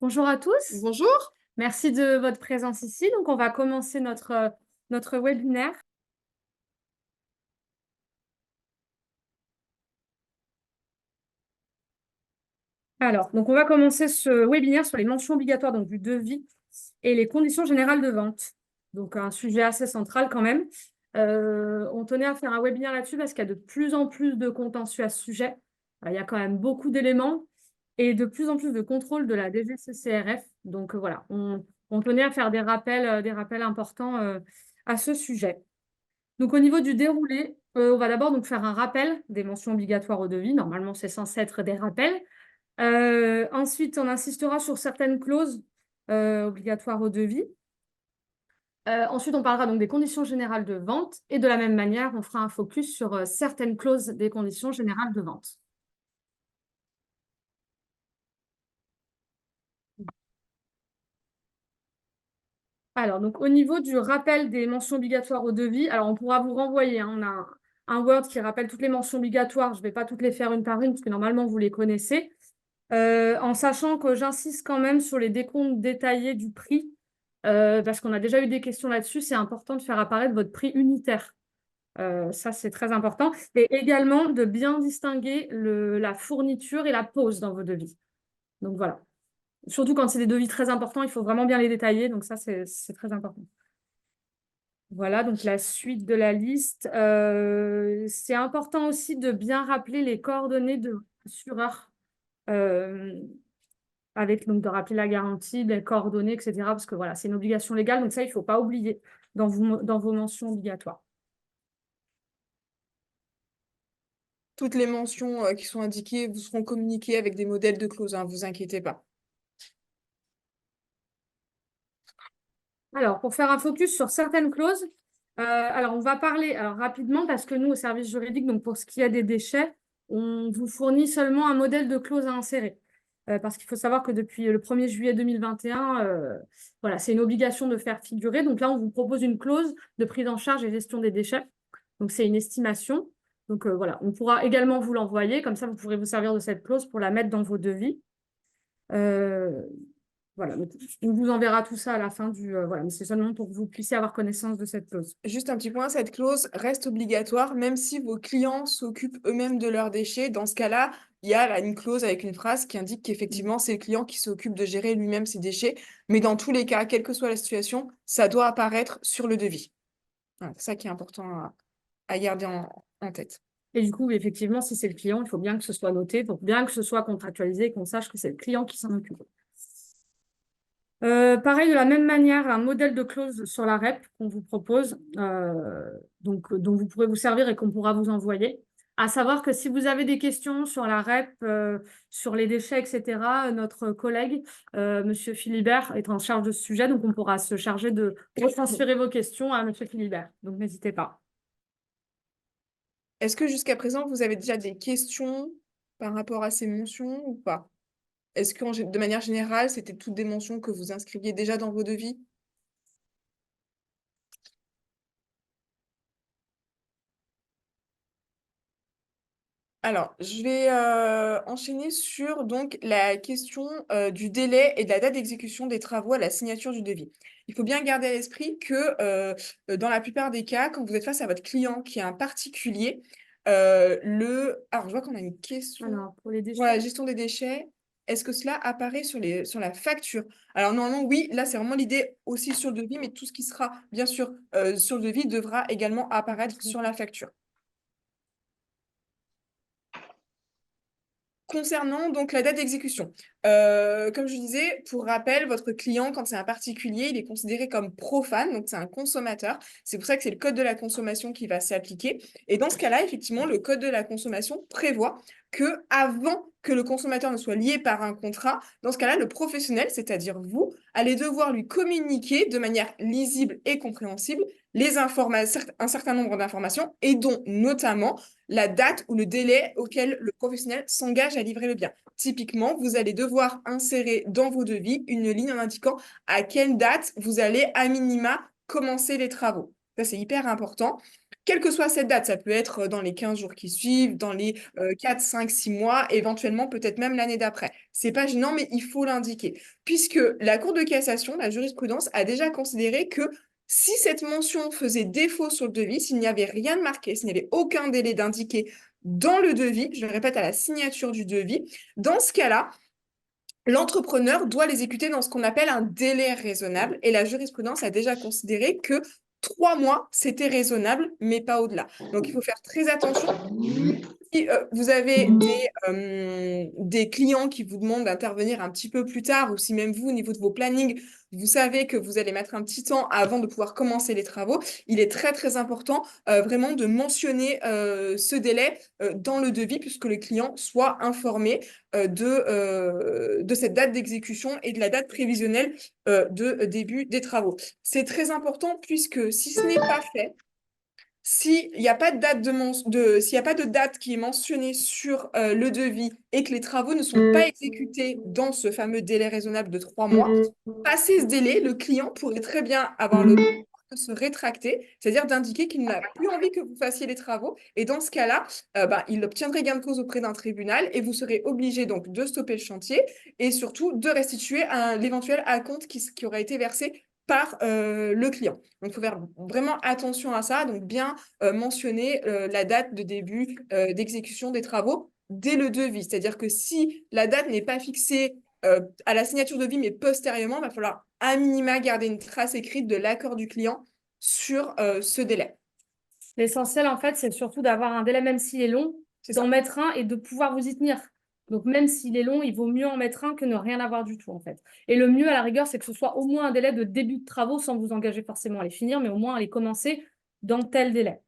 Bonjour à tous, Bonjour. merci de votre présence ici. Donc, on va commencer notre webinaire. Alors, donc on va commencer ce webinaire sur les mentions obligatoires donc, du devis et les conditions générales de vente. Donc, un sujet assez central quand même. On tenait à faire un webinaire là-dessus parce qu'il y a de plus en plus de contentieux à ce sujet. Il y a quand même beaucoup d'éléments et de plus en plus de contrôle de la DGCCRF. Donc, voilà, on tenait à faire des rappels importants à ce sujet. Donc, au niveau du déroulé, on va d'abord donc faire un rappel des mentions obligatoires au devis. Normalement, c'est censé être des rappels. Ensuite, on insistera sur certaines clauses obligatoires au devis. Ensuite, on parlera donc des conditions générales de vente et de la même manière, on fera un focus sur certaines clauses des conditions générales de vente. Alors, donc au niveau du rappel des mentions obligatoires au devis, alors on pourra vous renvoyer, hein, on a un Word qui rappelle toutes les mentions obligatoires. Je ne vais pas toutes les faire une par une, parce que normalement, vous les connaissez. En sachant que j'insiste quand même sur les décomptes détaillés du prix, parce qu'on a déjà eu des questions là-dessus, c'est important de faire apparaître votre prix unitaire. Ça, c'est très important. Et également de bien distinguer la fourniture et la pose dans vos devis. Donc voilà. Surtout quand c'est des devis très importants, il faut vraiment bien les détailler. Donc ça, c'est très important. Voilà, donc la suite de la liste. C'est important aussi de bien rappeler les coordonnées de l'assureur. Avec donc de rappeler la garantie, les coordonnées, etc. Parce que voilà, c'est une obligation légale, donc ça, il ne faut pas oublier dans vos mentions obligatoires. Toutes les mentions qui sont indiquées vous seront communiquées avec des modèles de clauses, hein, vous inquiétez pas. Alors, pour faire un focus sur certaines clauses, alors on va parler rapidement parce que nous, au service juridique, donc pour ce qui est des déchets, on vous fournit seulement un modèle de clause à insérer. Parce qu'il faut savoir que depuis le 1er juillet 2021, voilà, c'est une obligation de faire figurer. Donc là, on vous propose une clause de prise en charge et gestion des déchets. Donc, c'est une estimation. Donc, voilà, on pourra également vous l'envoyer. Comme ça, vous pourrez vous servir de cette clause pour la mettre dans vos devis. Voilà, donc, on vous enverra tout ça à la fin du... voilà, mais c'est seulement pour que vous puissiez avoir connaissance de cette clause. Juste un petit point, cette clause reste obligatoire même si vos clients s'occupent eux-mêmes de leurs déchets. Dans ce cas-là, il y a là une clause avec une phrase qui indique qu'effectivement, c'est le client qui s'occupe de gérer lui-même ses déchets. Mais dans tous les cas, quelle que soit la situation, ça doit apparaître sur le devis. Voilà, c'est ça qui est important à garder en tête. Et du coup, effectivement, si c'est le client, il faut bien que ce soit noté, pour bien que ce soit contractualisé et qu'on sache que c'est le client qui s'en occupe. Pareil, de la même manière, un modèle de clause sur la REP qu'on vous propose, dont vous pourrez vous servir et qu'on pourra vous envoyer. À savoir que si vous avez des questions sur la REP, sur les déchets, etc., notre collègue, Monsieur Philibert, est en charge de ce sujet, donc on pourra se charger de retransférer vos questions à Monsieur Philibert. Donc n'hésitez pas. Est-ce que jusqu'à présent, vous avez déjà des questions par rapport à ces mentions ou pas? Est-ce que de manière générale, c'était toutes des mentions que vous inscriviez déjà dans vos devis? Alors, je vais enchaîner sur donc la question du délai et de la date d'exécution des travaux à la signature du devis. Il faut bien garder à l'esprit que dans la plupart des cas, quand vous êtes face à votre client qui est un particulier, alors je vois qu'on a une question. Alors, pour les Voilà, déchets, gestion des déchets. Est-ce que cela apparaît sur la facture? Alors normalement, oui, là c'est vraiment l'idée aussi sur le devis, mais tout ce qui sera bien sûr sur le devis devra également apparaître sur la facture. Concernant donc la date d'exécution, comme je disais, pour rappel, votre client, quand c'est un particulier, il est considéré comme profane, donc c'est un consommateur. C'est pour ça que c'est le code de la consommation qui va s'appliquer. Et dans ce cas-là, effectivement, le code de la consommation prévoit que avant que le consommateur ne soit lié par un contrat, dans ce cas-là, le professionnel, c'est-à-dire vous, allez devoir lui communiquer de manière lisible et compréhensible un certain nombre d'informations et dont notamment la date ou le délai auquel le professionnel s'engage à livrer le bien. Typiquement, vous allez devoir insérer dans vos devis une ligne en indiquant à quelle date vous allez à minima commencer les travaux. Ça, c'est hyper important. quelle que soit cette date, ça peut être dans les 15 jours qui suivent, dans les 4, 5, 6 mois, éventuellement peut-être même l'année d'après. C'est pas gênant, mais il faut l'indiquer. Puisque la Cour de cassation, la jurisprudence, a déjà considéré que si cette mention faisait défaut sur le devis, s'il n'y avait rien de marqué, s'il n'y avait aucun délai d'indiqué dans le devis, je le répète, à la signature du devis, dans ce cas-là, l'entrepreneur doit l'exécuter dans ce qu'on appelle un délai raisonnable. Et la jurisprudence a déjà considéré que 3 mois, c'était raisonnable, mais pas au-delà. Donc, il faut faire très attention. Si vous avez des clients qui vous demandent d'intervenir un petit peu plus tard, ou si même vous, au niveau de vos plannings, vous savez que vous allez mettre un petit temps avant de pouvoir commencer les travaux, il est très, très important vraiment de mentionner ce délai dans le devis, puisque le client soit informé de cette date d'exécution et de la date prévisionnelle de début des travaux. C'est très important puisque si ce n'est pas fait, s'il n'y a pas de date s'il y a pas de date qui est mentionnée sur le devis et que les travaux ne sont pas exécutés dans ce fameux délai raisonnable de 3 mois, passé ce délai, le client pourrait très bien avoir le droit de se rétracter, c'est-à-dire d'indiquer qu'il n'a plus envie que vous fassiez les travaux. Et dans ce cas-là, il obtiendrait gain de cause auprès d'un tribunal et vous serez obligé donc de stopper le chantier et surtout de restituer l'éventuel acompte qui aurait été versé par le client. Donc, il faut faire vraiment attention à ça. Donc, bien mentionner la date de début d'exécution des travaux dès le devis. C'est-à-dire que si la date n'est pas fixée à la signature de devis, mais postérieurement, il va falloir à minima garder une trace écrite de l'accord du client sur ce délai. L'essentiel, en fait, c'est surtout d'avoir un délai, même s'il est long, d'en mettre un et de pouvoir vous y tenir. Donc, même s'il est long, il vaut mieux en mettre un que ne rien avoir du tout, en fait. Et le mieux, à la rigueur, c'est que ce soit au moins un délai de début de travaux sans vous engager forcément à les finir, mais au moins à les commencer dans tel délai.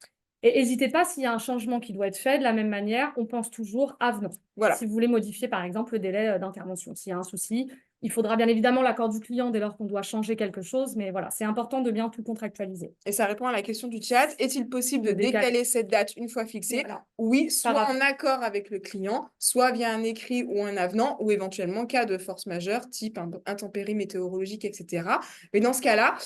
Et n'hésitez pas, s'il y a un changement qui doit être fait, de la même manière, on pense toujours avenant. Voilà. Si vous voulez modifier, par exemple, le délai d'intervention, s'il y a un souci, il faudra bien évidemment l'accord du client dès lors qu'on doit changer quelque chose, mais voilà, c'est important de bien tout contractualiser. Et ça répond à la question du chat. Est-il possible de décaler cette date une fois fixée? Voilà. Oui, soit en accord avec le client, soit via un écrit ou un avenant, ou éventuellement cas de force majeure, type intempéries météorologiques, etc. Mais dans ce cas-là,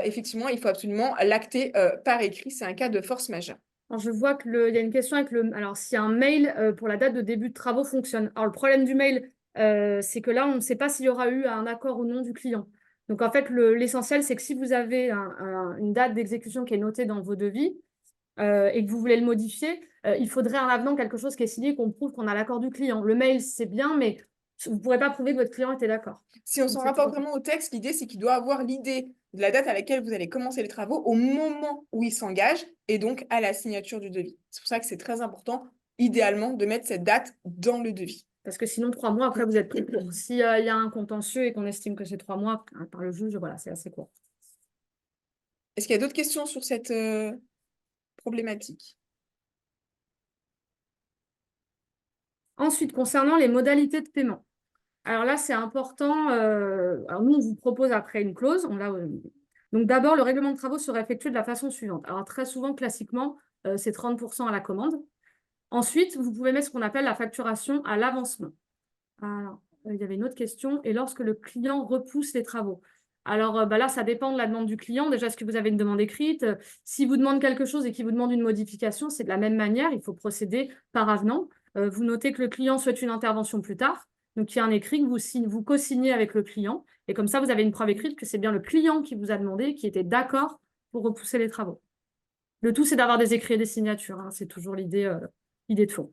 effectivement, il faut absolument l'acter par écrit. C'est un cas de force majeure. Alors, je vois qu'il y a une question avec le... Alors, si un mail pour la date de début de travaux fonctionne. Alors, le problème du mail, c'est que là, on ne sait pas s'il y aura eu un accord ou non du client. Donc, en fait, l'essentiel, c'est que si vous avez une date d'exécution qui est notée dans vos devis et que vous voulez le modifier, il faudrait un avenant, quelque chose qui est signé, qu'on prouve qu'on a l'accord du client. Le mail, c'est bien, mais vous ne pourrez pas prouver que votre client était d'accord. Si on s'en rapporte vraiment au texte, l'idée, c'est qu'il doit avoir l'idée de la date à laquelle vous allez commencer les travaux au moment où il s'engage et donc à la signature du devis. C'est pour ça que c'est très important, idéalement, de mettre cette date dans le devis. Parce que sinon, 3 mois, après, vous êtes pris court. S'il y a un contentieux et qu'on estime que c'est 3 mois par le juge, voilà, c'est assez court. Est-ce qu'il y a d'autres questions sur cette problématique? Ensuite, concernant les modalités de paiement. Alors là, c'est important. Alors nous, on vous propose après une clause. Donc d'abord, le règlement de travaux sera effectué de la façon suivante. Alors très souvent, classiquement, c'est 30% à la commande. Ensuite, vous pouvez mettre ce qu'on appelle la facturation à l'avancement. Alors, il y avait une autre question. Et lorsque le client repousse les travaux. Alors là, ça dépend de la demande du client. Déjà, est-ce que vous avez une demande écrite? S'il vous demande quelque chose et qu'il vous demande une modification, c'est de la même manière. Il faut procéder par avenant. Vous notez que le client souhaite une intervention plus tard. Donc, il y a un écrit que vous co-signez avec le client. Et comme ça, vous avez une preuve écrite que c'est bien le client qui vous a demandé, qui était d'accord pour repousser les travaux. Le tout, c'est d'avoir des écrits et des signatures. Hein. C'est toujours l'idée de fond.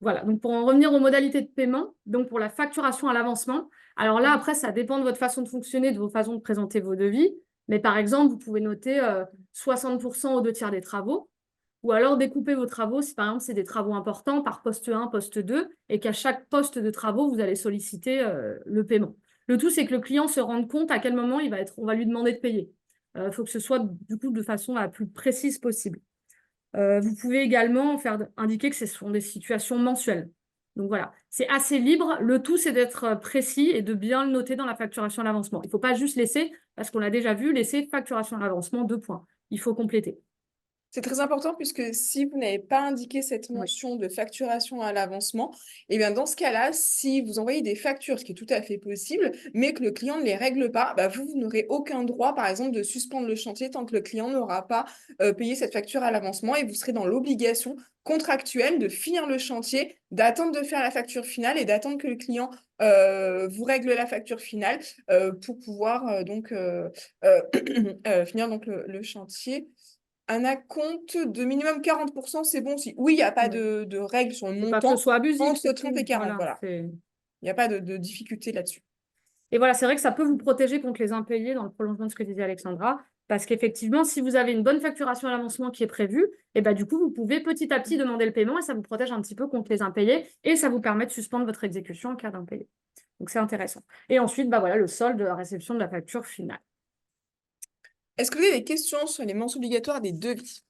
Voilà, donc pour en revenir aux modalités de paiement, donc pour la facturation à l'avancement, alors là, après, ça dépend de votre façon de fonctionner, de vos façons de présenter vos devis. Mais par exemple, vous pouvez noter 60% aux 2 tiers des travaux, ou alors découper vos travaux, si par exemple c'est des travaux importants, par poste 1, poste 2, et qu'à chaque poste de travaux, vous allez solliciter le paiement. Le tout, c'est que le client se rende compte à quel moment on va lui demander de payer. Il faut que ce soit du coup de façon la plus précise possible. Vous pouvez également indiquer que ce sont des situations mensuelles. Donc voilà, c'est assez libre. Le tout, c'est d'être précis et de bien le noter dans la facturation à l'avancement. Il ne faut pas juste laisser, parce qu'on l'a déjà vu, laisser facturation à l'avancement, 2 points. Il faut compléter. C'est très important puisque si vous n'avez pas indiqué cette Oui. mention de facturation à l'avancement, et bien dans ce cas-là, si vous envoyez des factures, ce qui est tout à fait possible, mais que le client ne les règle pas, bah, vous n'aurez aucun droit, par exemple, de suspendre le chantier tant que le client n'aura pas payé cette facture à l'avancement et vous serez dans l'obligation contractuelle de finir le chantier, d'attendre de faire la facture finale et d'attendre que le client vous règle la facture finale pour pouvoir finir donc le chantier. Un acompte de minimum 40%, c'est bon aussi. Oui, il n'y a pas Oui. de règle sur le C'est pas que ce montant, soit abusif, entre c'est 30 et tout. 40, Voilà, voilà. Il n'y a pas de difficulté là-dessus. Et voilà, c'est vrai que ça peut vous protéger contre les impayés dans le prolongement de ce que disait Alexandra, parce qu'effectivement, si vous avez une bonne facturation à l'avancement qui est prévue, et ben, du coup, vous pouvez petit à petit demander le paiement et ça vous protège un petit peu contre les impayés et ça vous permet de suspendre votre exécution en cas d'impayé. Donc, c'est intéressant. Et ensuite, bah, voilà, le solde de la réception de la facture finale. Est-ce que vous avez des questions sur les mentions obligatoires des devis?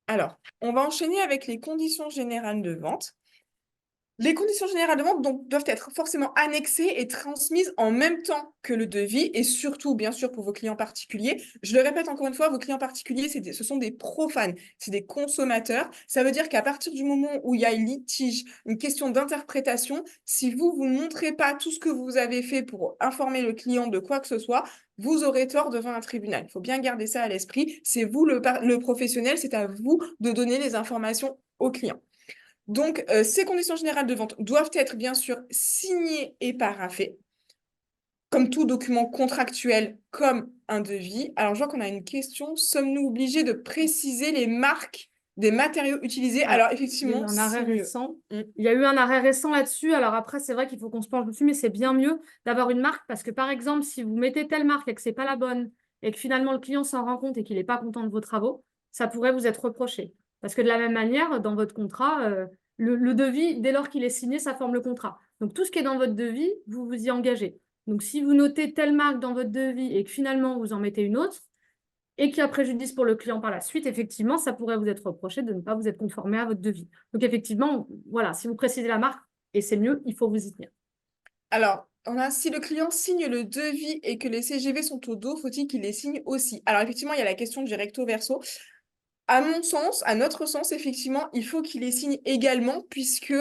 Alors, on va enchaîner avec les conditions générales de vente. Les conditions générales de vente donc, doivent être forcément annexées et transmises en même temps que le devis et surtout, bien sûr, pour vos clients particuliers. Je le répète encore une fois, vos clients particuliers, ce sont des profanes, c'est des consommateurs. Ça veut dire qu'à partir du moment où il y a un litige, une question d'interprétation, si vous ne montrez pas tout ce que vous avez fait pour informer le client de quoi que ce soit, vous aurez tort devant un tribunal. Il faut bien garder ça à l'esprit. C'est vous le professionnel, c'est à vous de donner les informations au client. Donc, ces conditions générales de vente doivent être bien sûr signées et paraphées, comme tout document contractuel, comme un devis. Alors, je vois qu'on a une question. Sommes-nous obligés de préciser les marques des matériaux utilisés? Alors, Il y a eu effectivement, un arrêt c'est mieux. récent. Il y a eu un arrêt récent là-dessus. Alors après, c'est vrai qu'il faut qu'on se penche dessus, mais c'est bien mieux d'avoir une marque parce que, par exemple, si vous mettez telle marque et que c'est pas la bonne et que finalement le client s'en rend compte et qu'il n'est pas content de vos travaux, ça pourrait vous être reproché. Parce que de la même manière, dans votre contrat, le devis, dès lors qu'il est signé, ça forme le contrat. Donc tout ce qui est dans votre devis, vous vous y engagez. Donc si vous notez telle marque dans votre devis et que finalement vous en mettez une autre, et qu'il y a préjudice pour le client par la suite, effectivement, ça pourrait vous être reproché de ne pas vous être conformé à votre devis. Donc, effectivement, voilà, si vous précisez la marque, et c'est mieux, il faut vous y tenir. Alors, si le client signe le devis et que les CGV sont au dos, faut-il qu'il les signe aussi? Alors, effectivement, il y a la question du recto verso. À mon sens, à notre sens, effectivement, il faut qu'il les signe également, puisque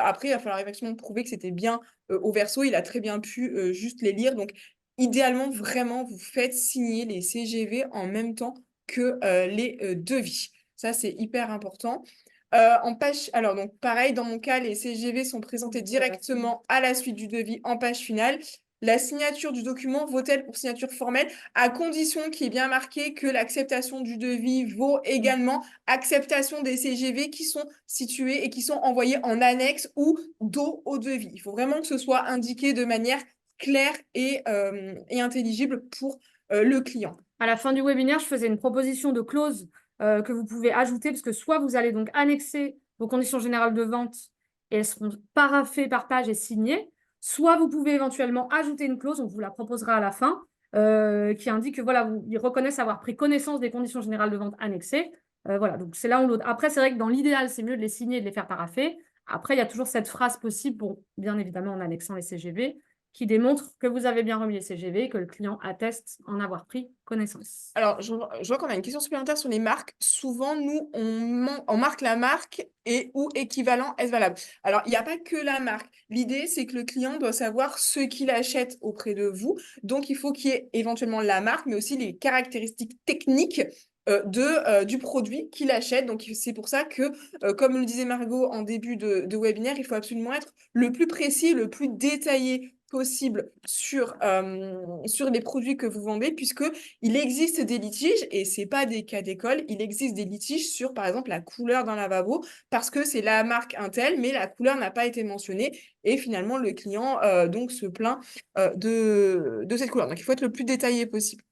après, il va falloir effectivement prouver que c'était bien au verso. Il a très bien pu juste les lire. Donc, idéalement, vraiment, vous faites signer les CGV en même temps que les devis. Ça, c'est hyper important. Alors, donc, pareil, dans mon cas, les CGV sont présentés directement à la suite du devis en page finale. La signature du document vaut-elle pour signature formelle, à condition qu'il y ait bien marqué que l'acceptation du devis vaut également acceptation des CGV qui sont situés et qui sont envoyés en annexe ou dos au devis. Il faut vraiment que ce soit indiqué de manière claire et intelligible pour le client. À la fin du webinaire, je faisais une proposition de clause que vous pouvez ajouter, parce que soit vous allez donc annexer vos conditions générales de vente et elles seront paraphées par page et signées, soit vous pouvez éventuellement ajouter une clause, on vous la proposera à la fin, qui indique que voilà, ils reconnaissent avoir pris connaissance des conditions générales de vente annexées. Voilà, donc c'est l'un ou l'autre. Après, c'est vrai que dans l'idéal, c'est mieux de les signer et de les faire parapher. Après, il y a toujours cette phrase possible, bon, bien évidemment en annexant les CGV, qui démontre que vous avez bien remis les CGV et que le client atteste en avoir pris connaissance. Alors, je vois qu'on a une question supplémentaire sur les marques. Souvent, nous, on marque la marque et ou équivalent est valable. Alors, il n'y a pas que la marque. L'idée, c'est que le client doit savoir ce qu'il achète auprès de vous. Donc, il faut qu'il y ait éventuellement la marque, mais aussi les caractéristiques techniques du produit qu'il achète. Donc, c'est pour ça que, comme le disait Margot en début de webinaire, il faut absolument être le plus précis, le plus détaillé possible sur les produits que vous vendez, puisque il existe des litiges, et c'est pas des cas d'école, il existe des litiges sur, par exemple, la couleur d'un lavabo, parce que c'est la marque Intel, mais la couleur n'a pas été mentionnée, et finalement, le client donc se plaint de cette couleur. Donc, il faut être le plus détaillé possible.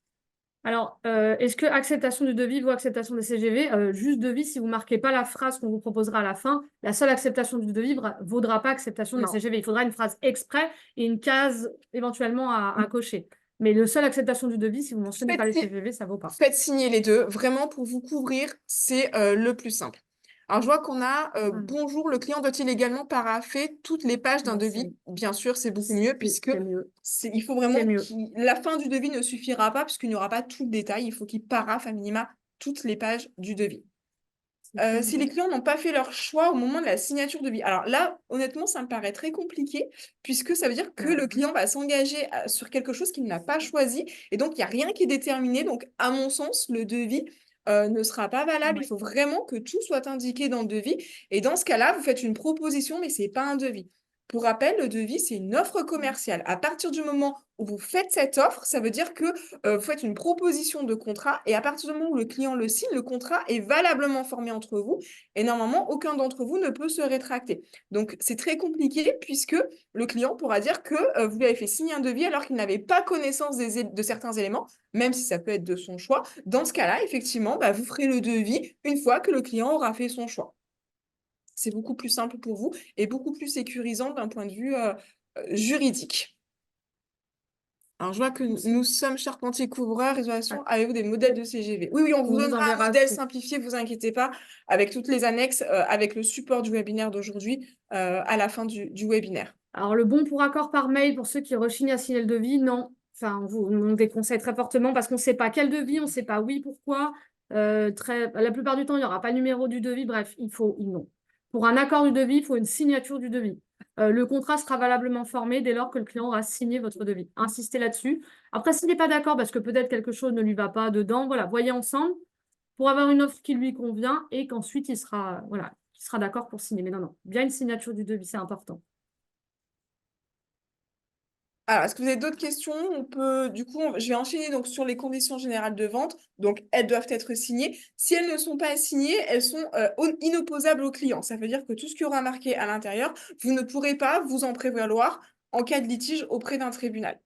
Alors, est-ce que acceptation du devis vaut acceptation des CGV? Juste devis, si vous ne marquez pas la phrase qu'on vous proposera à la fin, la seule acceptation du devis ne vaudra pas acceptation des Non. CGV. Il faudra une phrase exprès et une case éventuellement à cocher. Mais le seul acceptation du devis, si vous ne mentionnez pas les CGV, ça ne vaut pas. Faites signer les deux. Vraiment, pour vous couvrir, c'est le plus simple. Alors, je vois qu'on a Voilà. bonjour, le client doit-il également paraffer toutes les pages d'un Bon, devis? Bien sûr, c'est beaucoup mieux puisque c'est mieux. il faut C'est vraiment mieux. la fin du devis ne suffira pas puisqu'il n'y aura pas tout le détail. Il faut qu'il paraphe à minima toutes les pages du devis. C'est bien Si les mieux. clients n'ont pas fait leur choix au moment de la signature de devis. Alors là, honnêtement, ça me paraît très compliqué puisque ça veut dire que Bah, le client va s'engager sur quelque chose qu'il n'a pas choisi et donc il n'y a rien qui est déterminé. Donc, à mon sens, le devis ne sera pas valable. Il ouais. faut vraiment que tout soit indiqué dans le devis. Et dans ce cas-là, vous faites une proposition, mais ce n'est pas un devis. Pour rappel, le devis, c'est une offre commerciale. À partir du moment où vous faites cette offre, ça veut dire que vous faites une proposition de contrat et à partir du moment où le client le signe, le contrat est valablement formé entre vous et normalement, aucun d'entre vous ne peut se rétracter. Donc, c'est très compliqué puisque le client pourra dire que vous lui avez fait signer un devis alors qu'il n'avait pas connaissance de certains éléments, même si ça peut être de son choix. Dans ce cas-là, effectivement, bah, vous ferez le devis une fois que le client aura fait son choix. C'est beaucoup plus simple pour vous et beaucoup plus sécurisant d'un point de vue juridique. Alors, je vois que nous sommes charpentiers couvreurs, Ouais. réservation. Avez-vous des modèles de CGV? Oui, oui, on vous On vous donnera un enverra modèle tout. simplifié, vous inquiétez pas, avec toutes les annexes, avec le support du webinaire d'aujourd'hui à la fin du webinaire. Alors, le bon pour accord par mail pour ceux qui rechignent à signer le devis, non. Enfin, on déconseille très fortement parce qu'on ne sait pas quel devis, on ne sait pas oui, pourquoi. La plupart du temps, il n'y aura pas le numéro du devis. Bref, non. Pour un accord du devis, il faut une signature du devis. Le contrat sera valablement formé dès lors que le client aura signé votre devis. Insistez là-dessus. Après, s'il n'est pas d'accord parce que peut-être quelque chose ne lui va pas dedans, voilà, voyez ensemble pour avoir une offre qui lui convient et qu'ensuite il sera d'accord pour signer. Mais non, non, bien une signature du devis, c'est important. Alors, est-ce que vous avez d'autres questions? On peut, du coup, je vais enchaîner donc sur les conditions générales de vente. Donc, elles doivent être signées. Si elles ne sont pas signées, elles sont inopposables au client. Ça veut dire que tout ce qui aura marqué à l'intérieur, vous ne pourrez pas vous en prévaloir en cas de litige auprès d'un tribunal.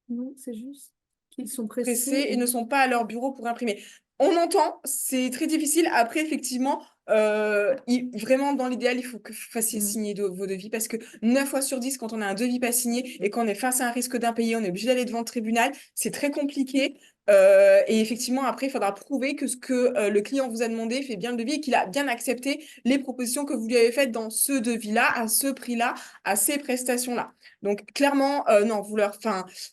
Non, c'est juste qu'ils sont pressés Pressés et ne sont pas à leur bureau pour imprimer. On entend, c'est très difficile. Après, effectivement, vraiment, dans l'idéal, il faut que vous fassiez Mm. signer vos devis parce que 9 fois sur 10, quand on a un devis pas signé et qu'on est face à un risque d'impayé, on est obligé d'aller devant le tribunal. C'est très compliqué. Et effectivement, après, il faudra prouver que ce que le client vous a demandé fait bien le devis et qu'il a bien accepté les propositions que vous lui avez faites dans ce devis-là, à ce prix-là, à ces prestations-là. Donc, clairement, non,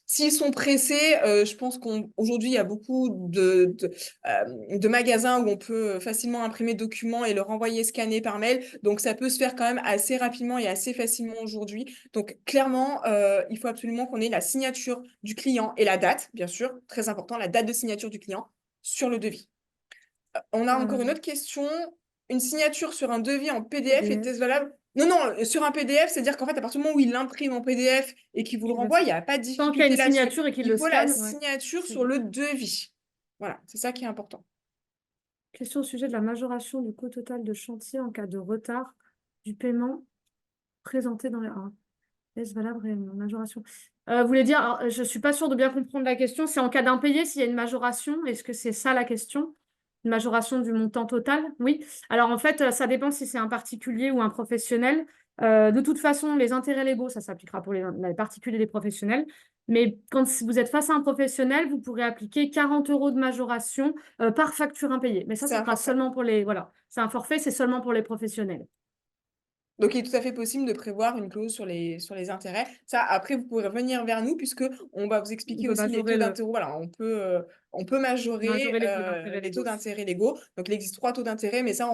s'ils sont pressés, je pense qu'aujourd'hui, il y a beaucoup de magasins où on peut facilement imprimer documents et le renvoyer scanné par mail. Donc, ça peut se faire quand même assez rapidement et assez facilement aujourd'hui. Donc, clairement, il faut absolument qu'on ait la signature du client et la date, bien sûr, très important, la date de signature du client sur le devis. On a encore une autre question. Une signature sur un devis en PDF est-elle valable? Non, non, sur un PDF, c'est-à-dire qu'en fait, à partir du moment où il l'imprime en PDF et qu'il vous le renvoie, il n'y a pas de Tant qu'il y a difficulté une là-dessus. signature et qu'il Il le faut la scanne, ouais. signature sur le devis. Voilà, c'est ça qui est important. Question au sujet de la majoration du coût total de chantier en cas de retard du paiement présenté dans les... Est-ce valable réellement, majoration? Vous voulez dire, alors, je ne suis pas sûre de bien comprendre la question. C'est en cas d'impayé s'il y a une majoration. Est-ce que c'est ça la question? Une majoration du montant total? Oui. Alors en fait, ça dépend si c'est un particulier ou un professionnel. De toute façon, les intérêts légaux, ça s'appliquera pour les particuliers et les professionnels. Mais quand vous êtes face à un professionnel, vous pourrez appliquer 40 € de majoration par facture impayée. Mais ça C'est un sera forfait. seulement pour les... Voilà, c'est un forfait, c'est seulement pour les professionnels. Donc, il est tout à fait possible de prévoir une clause sur les intérêts. Ça, après, vous pourrez revenir vers nous puisque on va vous On expliquer peut aussi les taux majorer d'intérêt. Voilà, on peut majorer les taux d'intérêt les taux légaux. d'intérêt légaux. Donc, il existe 3 taux d'intérêt, mais ça,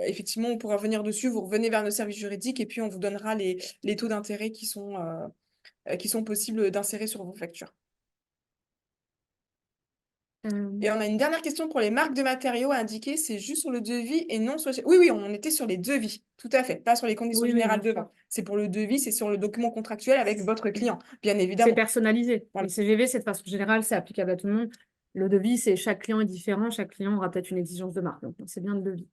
effectivement, on pourra revenir dessus. Vous revenez vers nos services juridiques et puis on vous donnera les taux d'intérêt qui sont possibles d'insérer sur vos factures. Et on a une dernière question pour les marques de matériaux à indiquer. C'est juste sur le devis et non sur... Oui, oui, on était sur les devis. Tout à fait. Pas sur les conditions Oui, oui, générales bien de sûr. vente. C'est pour le devis, c'est sur le document contractuel avec votre client, bien C'est évidemment. personnalisé. Voilà. Les CGV, c'est de façon générale, c'est applicable à tout le monde. Le devis, c'est chaque client est différent, chaque client aura peut-être une exigence de marque. Donc, c'est bien le devis.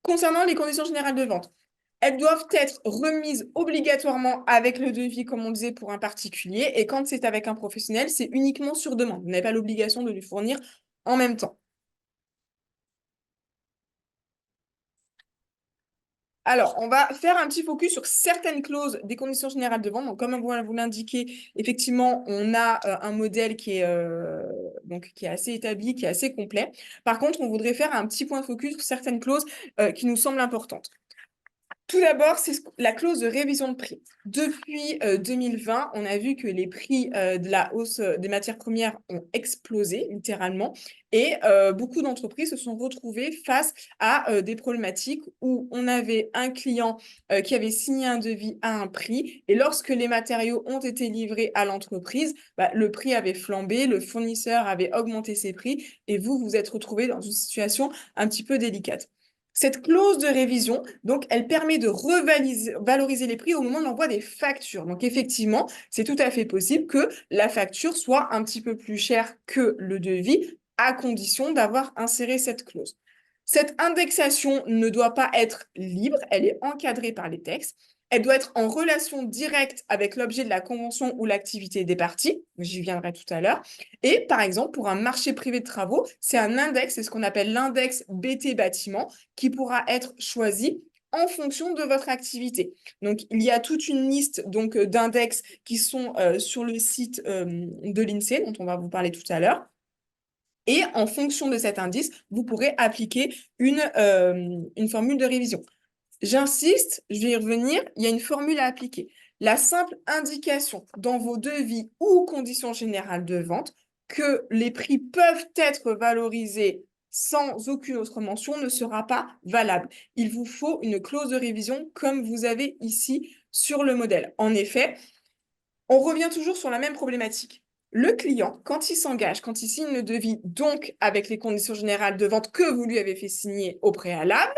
Concernant les conditions générales de vente, elles doivent être remises obligatoirement avec le devis, comme on disait, pour un particulier. Et quand c'est avec un professionnel, c'est uniquement sur demande. Vous n'avez pas l'obligation de lui fournir en même temps. Alors, on va faire un petit focus sur certaines clauses des conditions générales de vente. Donc, comme on vous l'indiquer, effectivement, on a un modèle qui est assez établi, qui est assez complet. Par contre, on voudrait faire un petit point de focus sur certaines clauses qui nous semblent importantes. Tout d'abord, c'est la clause de révision de prix. Depuis 2020, on a vu que les prix de la hausse des matières premières ont explosé, littéralement, et beaucoup d'entreprises se sont retrouvées face à des problématiques où on avait un client qui avait signé un devis à un prix, et lorsque les matériaux ont été livrés à l'entreprise, le prix avait flambé, le fournisseur avait augmenté ses prix, et vous vous êtes retrouvé dans une situation un petit peu délicate. Cette clause de révision, donc, elle permet de valoriser les prix au moment de l'envoi des factures. Donc, effectivement, c'est tout à fait possible que la facture soit un petit peu plus chère que le devis, à condition d'avoir inséré cette clause. Cette indexation ne doit pas être libre, elle est encadrée par les textes. Elle doit être en relation directe avec l'objet de la convention ou l'activité des parties. J'y viendrai tout à l'heure. Et par exemple, pour un marché privé de travaux, c'est un index, c'est ce qu'on appelle l'index BT bâtiment, qui pourra être choisi en fonction de votre activité. Donc, il y a toute une liste d'index qui sont sur le site de l'INSEE, dont on va vous parler tout à l'heure. Et en fonction de cet indice, vous pourrez appliquer une formule de révision. J'insiste, je vais y revenir, il y a une formule à appliquer. La simple indication dans vos devis ou conditions générales de vente que les prix peuvent être valorisés sans aucune autre mention ne sera pas valable. Il vous faut une clause de révision comme vous avez ici sur le modèle. En effet, on revient toujours sur la même problématique. Le client, quand il s'engage, quand il signe le devis, donc avec les conditions générales de vente que vous lui avez fait signer au préalable,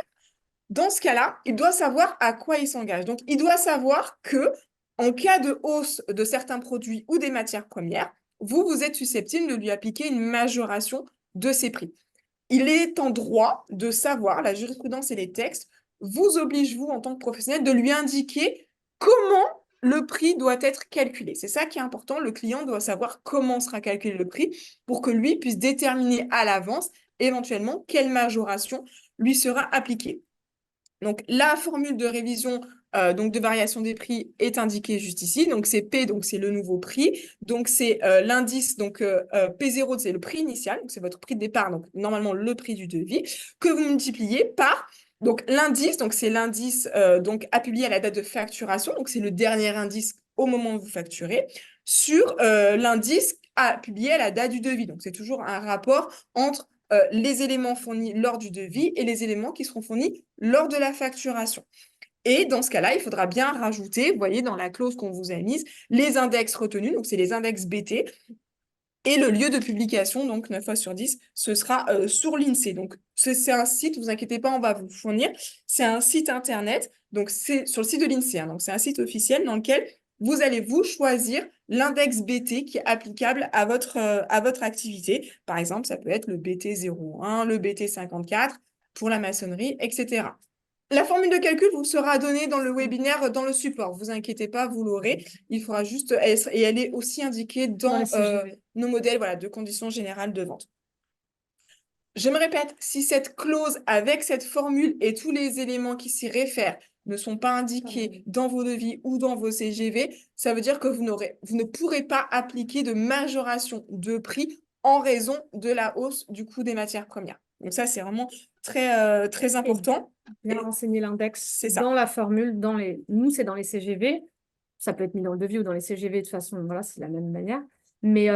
dans ce cas-là, il doit savoir à quoi il s'engage. Donc, il doit savoir que, en cas de hausse de certains produits ou des matières premières, vous êtes susceptible de lui appliquer une majoration de ses prix. Il est en droit de savoir, la jurisprudence et les textes vous obligent, vous, en tant que professionnel, de lui indiquer comment le prix doit être calculé. C'est ça qui est important. Le client doit savoir comment sera calculé le prix pour que lui puisse déterminer à l'avance, éventuellement, quelle majoration lui sera appliquée. Donc, la formule de révision de variation des prix est indiquée juste ici. Donc, c'est P, donc c'est le nouveau prix. Donc, c'est l'indice, P0, c'est le prix initial, donc c'est votre prix de départ, donc normalement le prix du devis, que vous multipliez par donc l'indice, donc c'est l'indice à publier à la date de facturation, donc c'est le dernier indice au moment où vous facturez, sur l'indice à publier à la date du devis. Donc, c'est toujours un rapport entre les éléments fournis lors du devis et les éléments qui seront fournis lors de la facturation. Et dans ce cas-là, il faudra bien rajouter, vous voyez, dans la clause qu'on vous a mise, les index retenus, donc c'est les index BT, et le lieu de publication, donc 9 fois sur 10, ce sera sur l'INSEE. Donc, c'est un site, ne vous inquiétez pas, on va vous fournir. C'est un site internet, donc c'est sur le site de l'INSEE. Donc, c'est un site officiel dans lequel vous allez vous choisir l'index BT qui est applicable à votre activité. Par exemple, ça peut être le BT 01, le BT 54 pour la maçonnerie, etc. La formule de calcul vous sera donnée dans le webinaire, dans le support. Ne vous inquiétez pas, vous l'aurez. Il faudra juste, et elle est aussi indiquée dans nos modèles de conditions générales de vente. Je me répète, si cette clause avec cette formule et tous les éléments qui s'y réfèrent ne sont pas indiqués dans vos devis ou dans vos CGV, ça veut dire que vous ne pourrez pas appliquer de majoration de prix en raison de la hausse du coût des matières premières. Donc ça, c'est vraiment très, très important. Bien renseigner l'index dans la formule, nous, c'est dans les CGV. Ça peut être mis dans le devis ou dans les CGV, de toute façon, voilà, c'est la même manière. Mais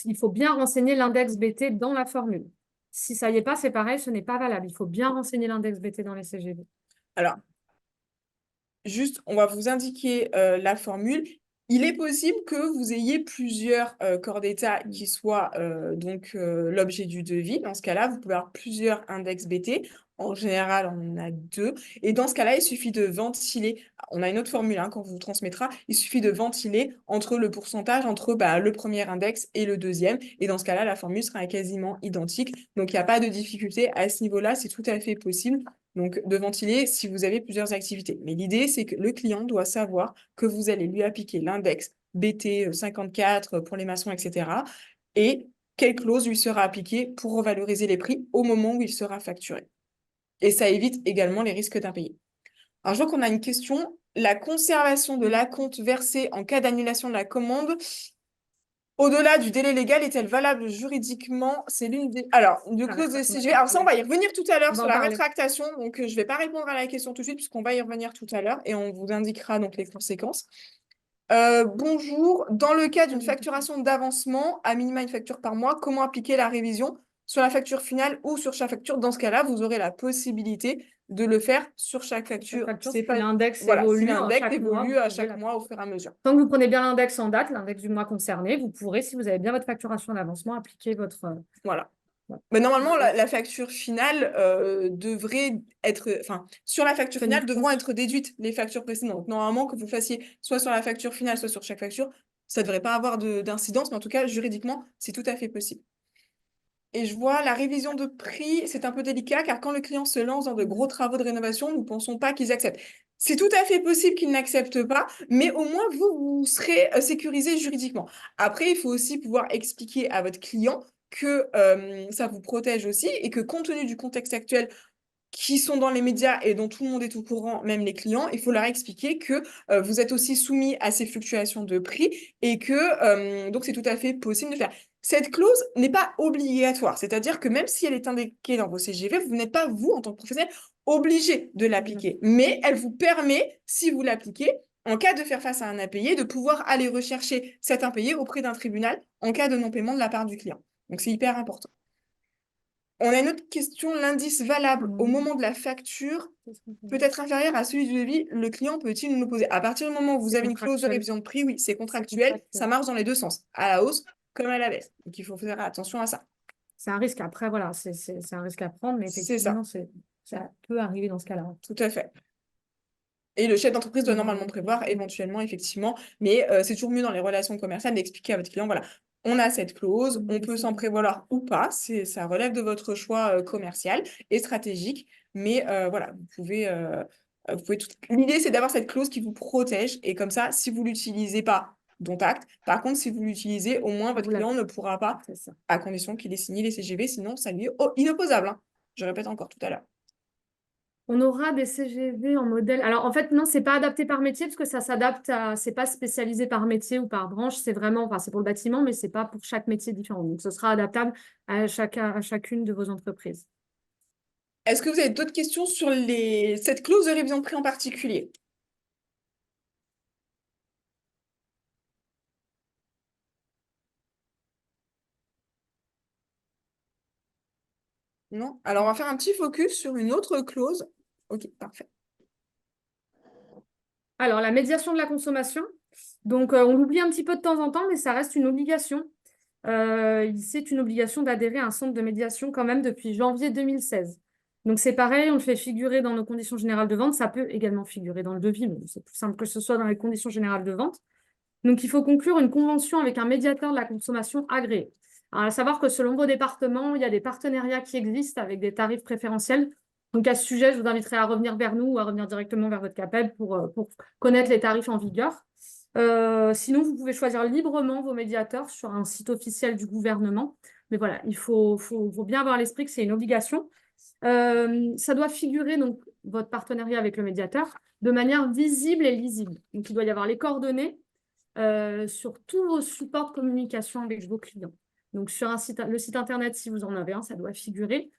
il faut bien renseigner l'index BT dans la formule. Si ça y est pas, c'est pareil, ce n'est pas valable. Il faut bien renseigner l'index BT dans les CGV. Alors, juste, on va vous indiquer la formule. Il est possible que vous ayez plusieurs corps d'état qui soient l'objet du devis. Dans ce cas-là, vous pouvez avoir plusieurs index BT. En général, on en a 2. Et dans ce cas-là, il suffit de ventiler. On a une autre formule qu'on vous transmettra. Il suffit de ventiler entre le pourcentage entre le premier index et le deuxième. Et dans ce cas-là, la formule sera quasiment identique. Donc, il n'y a pas de difficulté à ce niveau-là. C'est tout à fait possible. Donc, de ventiler si vous avez plusieurs activités. Mais l'idée, c'est que le client doit savoir que vous allez lui appliquer l'index BT 54 pour les maçons, etc. Et quelle clause lui sera appliquée pour revaloriser les prix au moment où il sera facturé. Et ça évite également les risques d'impayés. Alors, je vois qu'on a une question. La conservation de l'acompte versé en cas d'annulation de la commande, au-delà du délai légal, est-elle valable juridiquement? C'est l'une des... Alors, une La clause de rétractation, on en CGV. a Alors ça, on parlé. va y revenir tout à On l'heure va sur en la parler. rétractation. Donc, je ne vais pas répondre à la question tout de suite puisqu'on va y revenir tout à l'heure et on vous indiquera donc les conséquences. Bonjour. Dans le cas d'une facturation d'avancement, à minima une facture par mois, comment appliquer la révision sur la facture finale ou sur chaque facture? Dans ce cas-là, vous aurez la possibilité de le faire sur chaque Chaque facture. facture, C'est si pas... l'index Voilà, si évolue l'index chaque mois, vous évolue à pouvez chaque la mois au fur et à mesure. Tant que vous prenez bien l'index en date, l'index du mois concerné, vous pourrez, si vous avez bien votre facturation d'avancement, appliquer votre... Voilà. voilà, Mais normalement, index. la facture finale devrait être, enfin, sur la facture finale Tenir devront compte. être déduites les factures précédentes. Normalement, que vous fassiez soit sur la facture finale, soit sur chaque facture, ça ne devrait pas avoir d'incidence, mais en tout cas, juridiquement, c'est tout à fait possible. Et je vois la révision de prix, c'est un peu délicat car quand le client se lance dans de gros travaux de rénovation, nous ne pensons pas qu'ils acceptent. C'est tout à fait possible qu'ils n'acceptent pas, mais au moins vous serez sécurisé juridiquement. Après, il faut aussi pouvoir expliquer à votre client que ça vous protège aussi et que compte tenu du contexte actuel qui sont dans les médias et dont tout le monde est au courant, même les clients, il faut leur expliquer que vous êtes aussi soumis à ces fluctuations de prix et que donc c'est tout à fait possible de faire. Cette clause n'est pas obligatoire, c'est-à-dire que même si elle est indiquée dans vos CGV, vous n'êtes pas, vous, en tant que professionnel, obligé de l'appliquer. Mais elle vous permet, si vous l'appliquez, en cas de faire face à un impayé, de pouvoir aller rechercher cet impayé auprès d'un tribunal en cas de non-paiement de la part du client. Donc c'est hyper important. On a une autre question. L'indice valable au Mhm. moment de la facture peut être inférieur à celui du devis. Le client peut-il nous l'opposer? À partir du moment où vous C'est avez une clause de contractuel. révision de prix, oui, c'est C'est contractuel. Ça contractuel. marche dans les deux sens, à la hausse comme à la baisse. Donc, il faut faire attention à ça. C'est un risque. Après, voilà, c'est un risque à prendre, mais C'est ça, effectivement, ça peut arriver dans ce cas-là. tout à fait. Et le chef d'entreprise doit normalement Euh, prévoir éventuellement, effectivement, mais c'est toujours mieux dans les relations commerciales d'expliquer à votre client, voilà, on a cette clause, on peut s'en prévaloir ou pas, ça relève de votre choix commercial et stratégique, mais voilà, vous pouvez tout... L'idée, c'est d'avoir cette clause qui vous protège, et comme ça, si vous l'utilisez pas, dont acte. Par contre, si vous l'utilisez, au moins, votre vous la- client ne pourra pas, c'est ça. à condition qu'il ait signé les CGV, sinon, ça lui est inopposable, hein. Je répète encore tout à l'heure. On aura des CGV en modèle. Alors, en fait, non, c'est pas adapté par métier parce que ça s'adapte à. C'est pas spécialisé par métier ou par branche. C'est vraiment. Enfin, c'est pour le bâtiment, mais c'est pas pour chaque métier différent. Donc, ce sera adaptable à chacune de vos entreprises. Est-ce que vous avez d'autres questions sur cette clause de révision de prix en particulier? Non? Alors, on va faire un petit focus sur une autre clause. Ok, parfait. Alors, la médiation de la consommation. Donc, on l'oublie un petit peu de temps en temps, mais ça reste une obligation. C'est une obligation d'adhérer à un centre de médiation quand même depuis janvier 2016. Donc, c'est pareil, on le fait figurer dans nos conditions générales de vente. Ça peut également figurer dans le devis, mais c'est plus simple que ce soit dans les conditions générales de vente. Donc, il faut conclure une convention avec un médiateur de la consommation agréé. Alors, à savoir que selon vos départements, il y a des partenariats qui existent avec des tarifs préférentiels. Donc, à ce sujet, je vous inviterai à revenir vers nous ou à revenir directement vers votre CAPEB pour connaître les tarifs en vigueur. Sinon, vous pouvez choisir librement vos médiateurs sur un site officiel du gouvernement. Mais voilà, il faut bien avoir à l'esprit que c'est une obligation. Ça doit figurer, donc, votre partenariat avec le médiateur, de manière visible et lisible. Donc, il doit y avoir les coordonnées sur tous vos supports de communication avec vos clients. Donc, sur le site internet, si vous en avez un, ça doit figurer.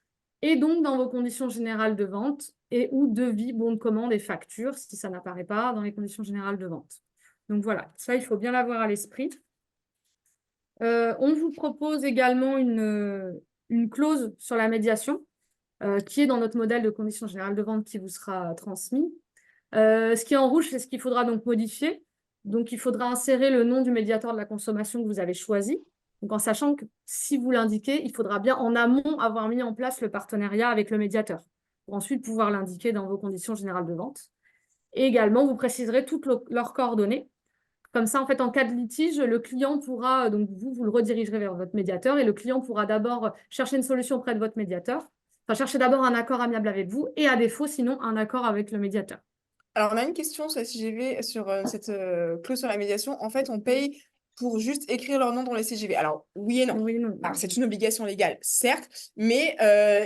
Et donc, dans vos conditions générales de vente et ou devis, bon de commande et facture, si ça n'apparaît pas dans les conditions générales de vente. Donc, voilà, ça, il faut bien l'avoir à l'esprit. On vous propose également une clause sur la médiation qui est dans notre modèle de conditions générales de vente qui vous sera transmis. Ce qui est en rouge, c'est ce qu'il faudra donc modifier. Donc, il faudra insérer le nom du médiateur de la consommation que vous avez choisi. Donc, en sachant que si vous l'indiquez, il faudra bien en amont avoir mis en place le partenariat avec le médiateur pour ensuite pouvoir l'indiquer dans vos conditions générales de vente. Et également, vous préciserez toutes leurs coordonnées. Comme ça, en fait, en cas de litige, le client pourra, donc vous le redirigerez vers votre médiateur et le client pourra d'abord chercher une solution auprès de votre médiateur. Enfin, chercher d'abord un accord amiable avec vous et à défaut, sinon, un accord avec le médiateur. Alors, on a une question sur la CGV, sur cette clause sur la médiation. En fait, on paye pour juste écrire leur nom dans les CGV. Alors, oui et non. Oui, non. Alors, c'est une obligation légale, certes, mais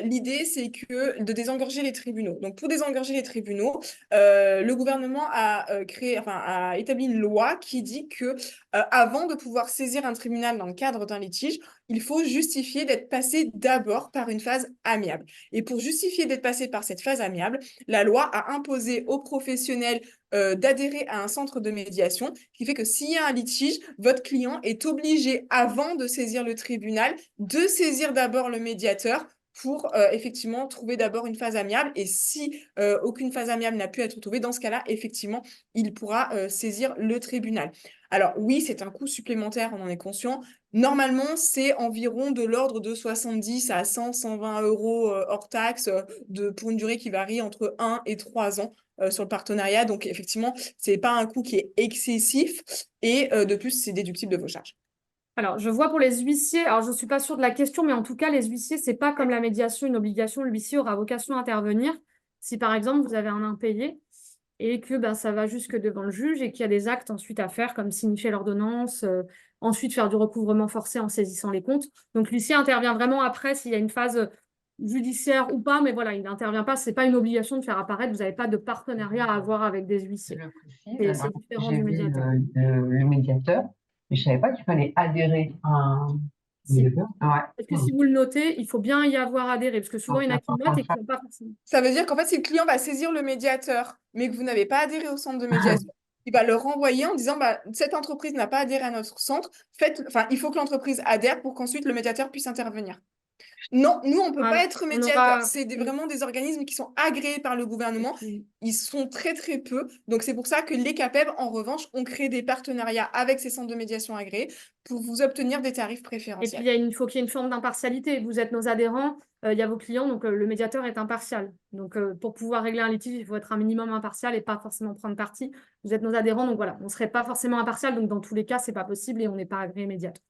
l'idée, c'est que de désengorger les tribunaux. Donc, pour désengorger les tribunaux, le gouvernement a établi une loi qui dit que avant de pouvoir saisir un tribunal dans le cadre d'un litige, il faut justifier d'être passé d'abord par une phase amiable. Et pour justifier d'être passé par cette phase amiable, la loi a imposé aux professionnels d'adhérer à un centre de médiation, ce qui fait que s'il y a un litige, votre client est obligé, avant de saisir le tribunal, de saisir d'abord le médiateur pour effectivement trouver d'abord une phase amiable. Et si aucune phase amiable n'a pu être trouvée, dans ce cas-là, effectivement, il pourra saisir le tribunal. Alors oui, c'est un coût supplémentaire, on en est conscient. Normalement, c'est environ de l'ordre de 70 à 100, 120 euros hors taxe pour une durée qui varie entre 1 et 3 ans sur le partenariat. Donc, effectivement, ce n'est pas un coût qui est excessif et de plus, c'est déductible de vos charges. Alors, je vois pour les huissiers, alors je ne suis pas sûre de la question, mais en tout cas, les huissiers, c'est pas comme la médiation, une obligation. L'huissier aura vocation à intervenir si, par exemple, vous avez un impayé et que ben, ça va jusque devant le juge et qu'il y a des actes ensuite à faire, comme signifier l'ordonnance, ensuite faire du recouvrement forcé en saisissant les comptes. Donc, l'huissier intervient vraiment après s'il y a une phase judiciaire ou pas, mais voilà, il n'intervient pas. Ce n'est pas une obligation de faire apparaître. Vous n'avez pas de partenariat à avoir avec des huissiers. Je le précise, C'est différent j'ai du vu médiateur. le médiateur, mais je ne savais pas qu'il fallait adhérer à un Si. médiateur. Ouais. Parce que si vous le notez, il faut bien y avoir adhéré, parce que souvent, Donc, il y en c'est a qui important notent de et qui faire. n'ont pas forcément. Ça veut dire qu'en fait, si le client va saisir le médiateur, mais que vous n'avez pas adhéré au centre de médiation, il va le renvoyer en disant bah, cette entreprise n'a pas adhéré à notre centre, il faut que l'entreprise adhère pour qu'ensuite le médiateur puisse intervenir. Non, nous, on ne peut pas Voilà. être On médiateur. aura. C'est vraiment des organismes qui sont agréés par le Et gouvernement. puis, Ils sont très, très peu. Donc, c'est pour ça que les CAPEB, en revanche, ont créé des partenariats avec ces centres de médiation agréés pour vous obtenir des tarifs préférentiels. il faut qu'il y ait une forme d'impartialité. Vous êtes nos adhérents, il y a vos clients, donc le médiateur est impartial. Donc, pour pouvoir régler un litige, il faut être un minimum impartial et pas forcément prendre parti. Vous êtes nos adhérents, donc voilà, on ne serait pas forcément impartial. Donc, dans tous les cas, ce n'est pas possible et on n'est pas agréé médiateur.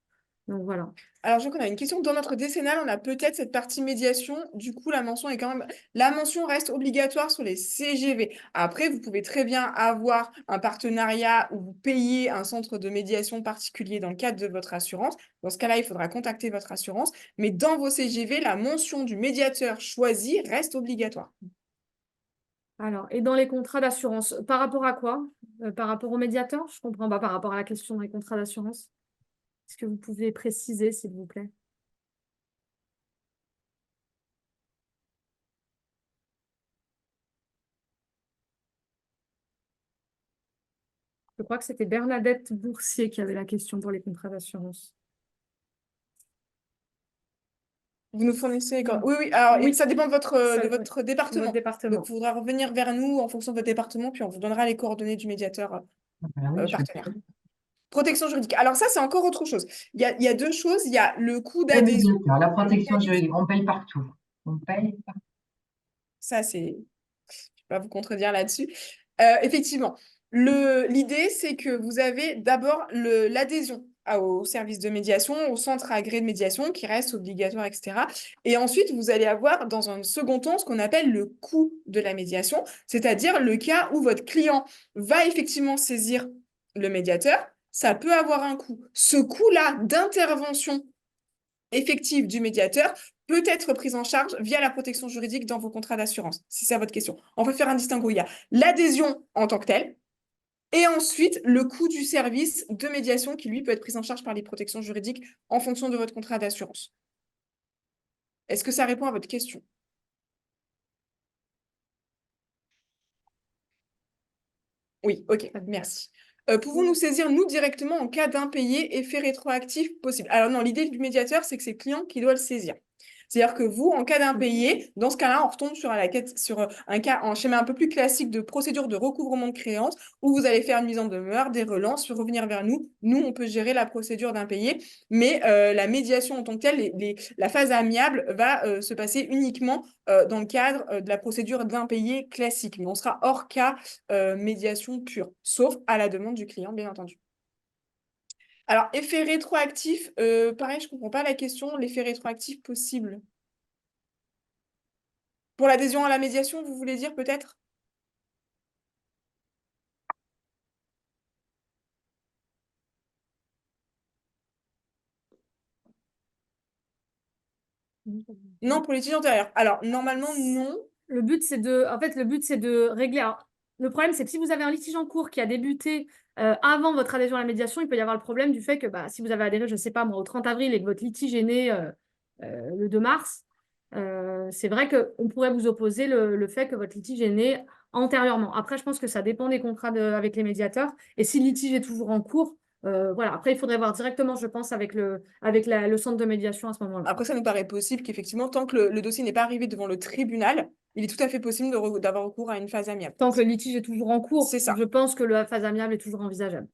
Donc, voilà. Alors, je vois qu'on a une question. Dans notre décennale, on a peut-être cette partie médiation. Du coup, la mention est quand même. La mention reste obligatoire sur les CGV. Après, vous pouvez très bien avoir un partenariat où vous payez un centre de médiation particulier dans le cadre de votre assurance. Dans ce cas-là, il faudra contacter votre assurance. Mais dans vos CGV, la mention du médiateur choisi reste obligatoire. Alors, et dans les contrats d'assurance, par rapport à quoi? Par rapport au médiateur? Je comprends pas, par rapport à la question des contrats d'assurance. Est-ce que vous pouvez préciser, s'il vous plaît? Je crois que c'était Bernadette Boursier qui avait la question pour les contrats d'assurance. Vous nous fournissez. Non. Oui, oui. Alors, Oui, ça dépend de votre ça, oui, votre département. votre département. Donc, il faudra revenir vers nous en fonction de votre département, puis on vous donnera les coordonnées du médiateur Ah oui, je vais partenaire. Protection juridique. Alors ça, c'est encore autre chose. Il y a deux choses. Il y a le coût le d'adhésion. médiateur, la protection juridique, on paye partout. On paye partout. Ça, je ne vais pas vous contredire là-dessus. Effectivement, l'idée, c'est que vous avez d'abord l'adhésion au service de médiation, au centre agréé de médiation qui reste obligatoire, etc. Et ensuite, vous allez avoir dans un second temps ce qu'on appelle le coût de la médiation, c'est-à-dire le cas où votre client va effectivement saisir le médiateur. Ça peut avoir un coût. Ce coût-là d'intervention effective du médiateur peut être prise en charge via la protection juridique dans vos contrats d'assurance, si c'est votre question. On peut faire un distinguo. Il y a l'adhésion en tant que telle, et ensuite le coût du service de médiation qui, lui, peut être pris en charge par les protections juridiques en fonction de votre contrat d'assurance. Est-ce que ça répond à votre question? Oui, ok, merci. Pouvons-nous saisir, nous, directement en cas d'impayé effet rétroactif possible? Alors non, l'idée du médiateur, c'est que c'est le client qui doit le saisir. C'est-à-dire que vous, en cas d'impayé, dans ce cas-là, on retombe sur un schéma un peu plus classique de procédure de recouvrement de créances où vous allez faire une mise en demeure, des relances, revenir vers nous. Nous, on peut gérer la procédure d'impayé, mais la médiation en tant que telle, la phase amiable va se passer uniquement dans le cadre de la procédure d'impayé classique. Mais on sera hors cas médiation pure, sauf à la demande du client, bien entendu. Alors, effet rétroactif, pareil, je ne comprends pas la question. L'effet rétroactif possible. Pour l'adhésion à la médiation, vous voulez dire peut-être? Non, pour les litiges antérieurs. Alors, normalement, non. Le but, c'est de régler. Alors, le problème, c'est que si vous avez un litige en cours qui a débuté avant votre adhésion à la médiation, il peut y avoir le problème du fait que si vous avez adhéré, je ne sais pas moi, au 30 avril et que votre litige est né le 2 mars, c'est vrai qu'on pourrait vous opposer le fait que votre litige est né antérieurement. Après, je pense que ça dépend des contrats avec les médiateurs. Et si le litige est toujours en cours, voilà. Après, il faudrait voir directement, je pense, avec le centre de médiation à ce moment-là. Après, ça nous paraît possible qu'effectivement, tant que le dossier n'est pas arrivé devant le tribunal, il est tout à fait possible d'avoir recours à une phase amiable. Tant que le litige est toujours en cours, C'est ça. je pense que la phase amiable est toujours envisageable.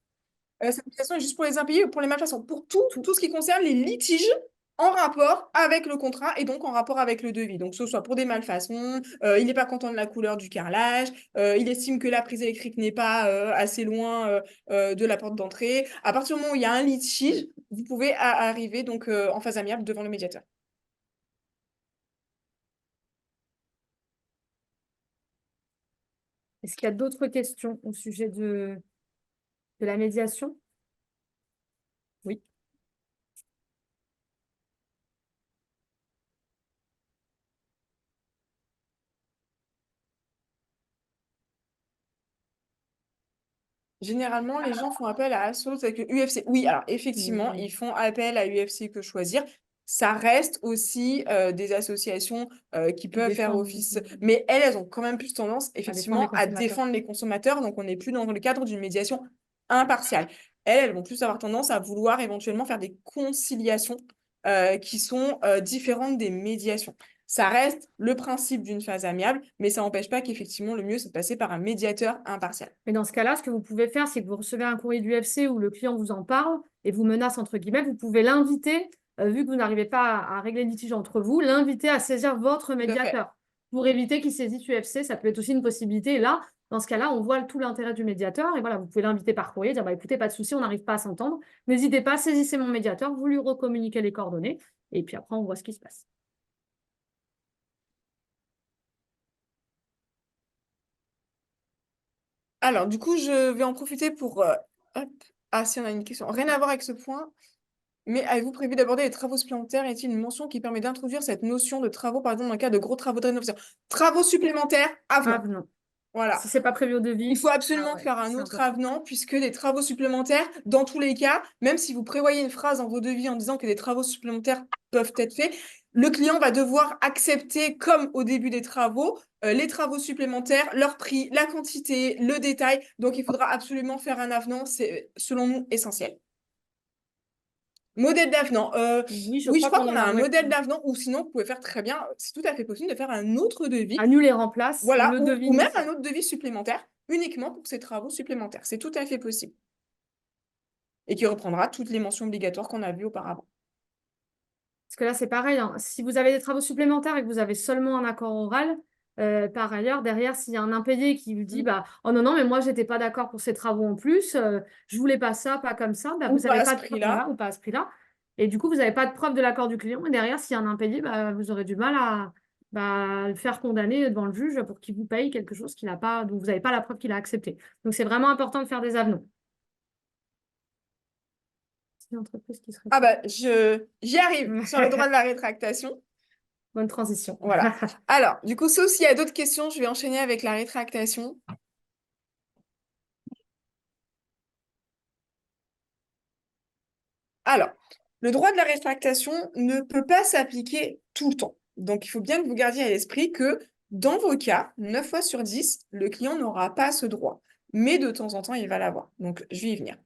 Cette application est juste pour les impayés ou pour les malfaçons. Pour tout ce qui concerne les litiges en rapport avec le contrat et donc en rapport avec le devis. Donc, que ce soit pour des malfaçons, il n'est pas content de la couleur du carrelage, il estime que la prise électrique n'est pas assez loin de la porte d'entrée. À partir du moment où il y a un litige, vous pouvez arriver donc en phase amiable devant le médiateur. Est-ce qu'il y a d'autres questions au sujet de la médiation? Oui. Généralement, les gens font appel à Assault avec le UFC. Oui, alors effectivement, Oui. ils font appel à UFC Que Choisir. Ça reste aussi des associations qui peuvent faire défendent. office, mais elles ont quand même plus tendance, effectivement, à consommateurs. défendre les consommateurs. Donc, on n'est plus dans le cadre d'une médiation impartiale. Elles vont plus avoir tendance à vouloir éventuellement faire des conciliations qui sont différentes des médiations. Ça reste le principe d'une phase amiable, mais ça n'empêche pas qu'effectivement, le mieux, c'est de passer par un médiateur impartial. Mais dans ce cas-là, ce que vous pouvez faire, c'est que vous recevez un courrier du UFC où le client vous en parle et vous menace, entre guillemets, vous pouvez l'inviter, vu que vous n'arrivez pas à régler le litige entre vous, l'inviter à saisir votre médiateur pour éviter qu'il saisisse UFC. Ça peut être aussi une possibilité. Et là, dans ce cas-là, on voit tout l'intérêt du médiateur. Et voilà, vous pouvez l'inviter par courrier, dire écoutez, pas de souci, on n'arrive pas à s'entendre. N'hésitez pas, saisissez mon médiateur, vous lui recommuniquez les coordonnées. Et puis après, on voit ce qui se passe. Alors, du coup, je vais en profiter pour... hop. Ah, si, on a une question. Rien à voir avec ce point, mais avez-vous prévu d'aborder les travaux supplémentaires? Y a-t-il une mention qui permet d'introduire cette notion de travaux, par exemple, dans le cas de gros travaux de rénovation? Travaux supplémentaires, avenant. Avenant. Voilà. Si c'est pas prévu au devis. Il faut absolument faire un autre avenant, puisque les travaux supplémentaires, dans tous les cas, même si vous prévoyez une phrase dans vos devis en disant que des travaux supplémentaires peuvent être faits, le client va devoir accepter, comme au début des travaux, les travaux supplémentaires, leur prix, la quantité, le détail. Donc, il faudra absolument faire un avenant. C'est, selon nous, essentiel. Modèle d'avenant. Oui, je crois qu'on en a un ouais. modèle d'avenant, ou sinon, vous pouvez faire très bien, c'est tout à fait possible de faire un autre devis. Annuler et remplace Voilà, le devis ou même initial. un autre devis supplémentaire, uniquement pour ces travaux supplémentaires. C'est tout à fait possible. Et qui reprendra toutes les mentions obligatoires qu'on a vues auparavant. Parce que là, c'est pareil, hein. Si vous avez des travaux supplémentaires et que vous avez seulement un accord oral, par ailleurs, derrière, s'il y a un impayé qui vous dit oh non, non, mais moi, j'étais pas d'accord pour ces travaux en plus, je voulais pas ça, pas comme ça, Ou vous pas n'avez à pas ce de preuve, prix-là. voilà, ou pas à ce prix-là. Et du coup, vous n'avez pas de preuve de l'accord du client. Et derrière, s'il y a un impayé, vous aurez du mal à le faire condamner devant le juge pour qu'il vous paye quelque chose qu'il n'a pas, dont vous n'avez pas la preuve qu'il a accepté. Donc, c'est vraiment important de faire des avenants. C'est une entreprise qui serait... Ah bah, j'y arrive sur le droit de la rétractation. Bonne transition. Voilà. Alors, du coup, sauf s'il y a d'autres questions, je vais enchaîner avec la rétractation. Alors, le droit de la rétractation ne peut pas s'appliquer tout le temps. Donc, il faut bien que vous gardiez à l'esprit que dans vos cas, 9 fois sur 10, le client n'aura pas ce droit. Mais de temps en temps, il va l'avoir. Donc, je vais y venir.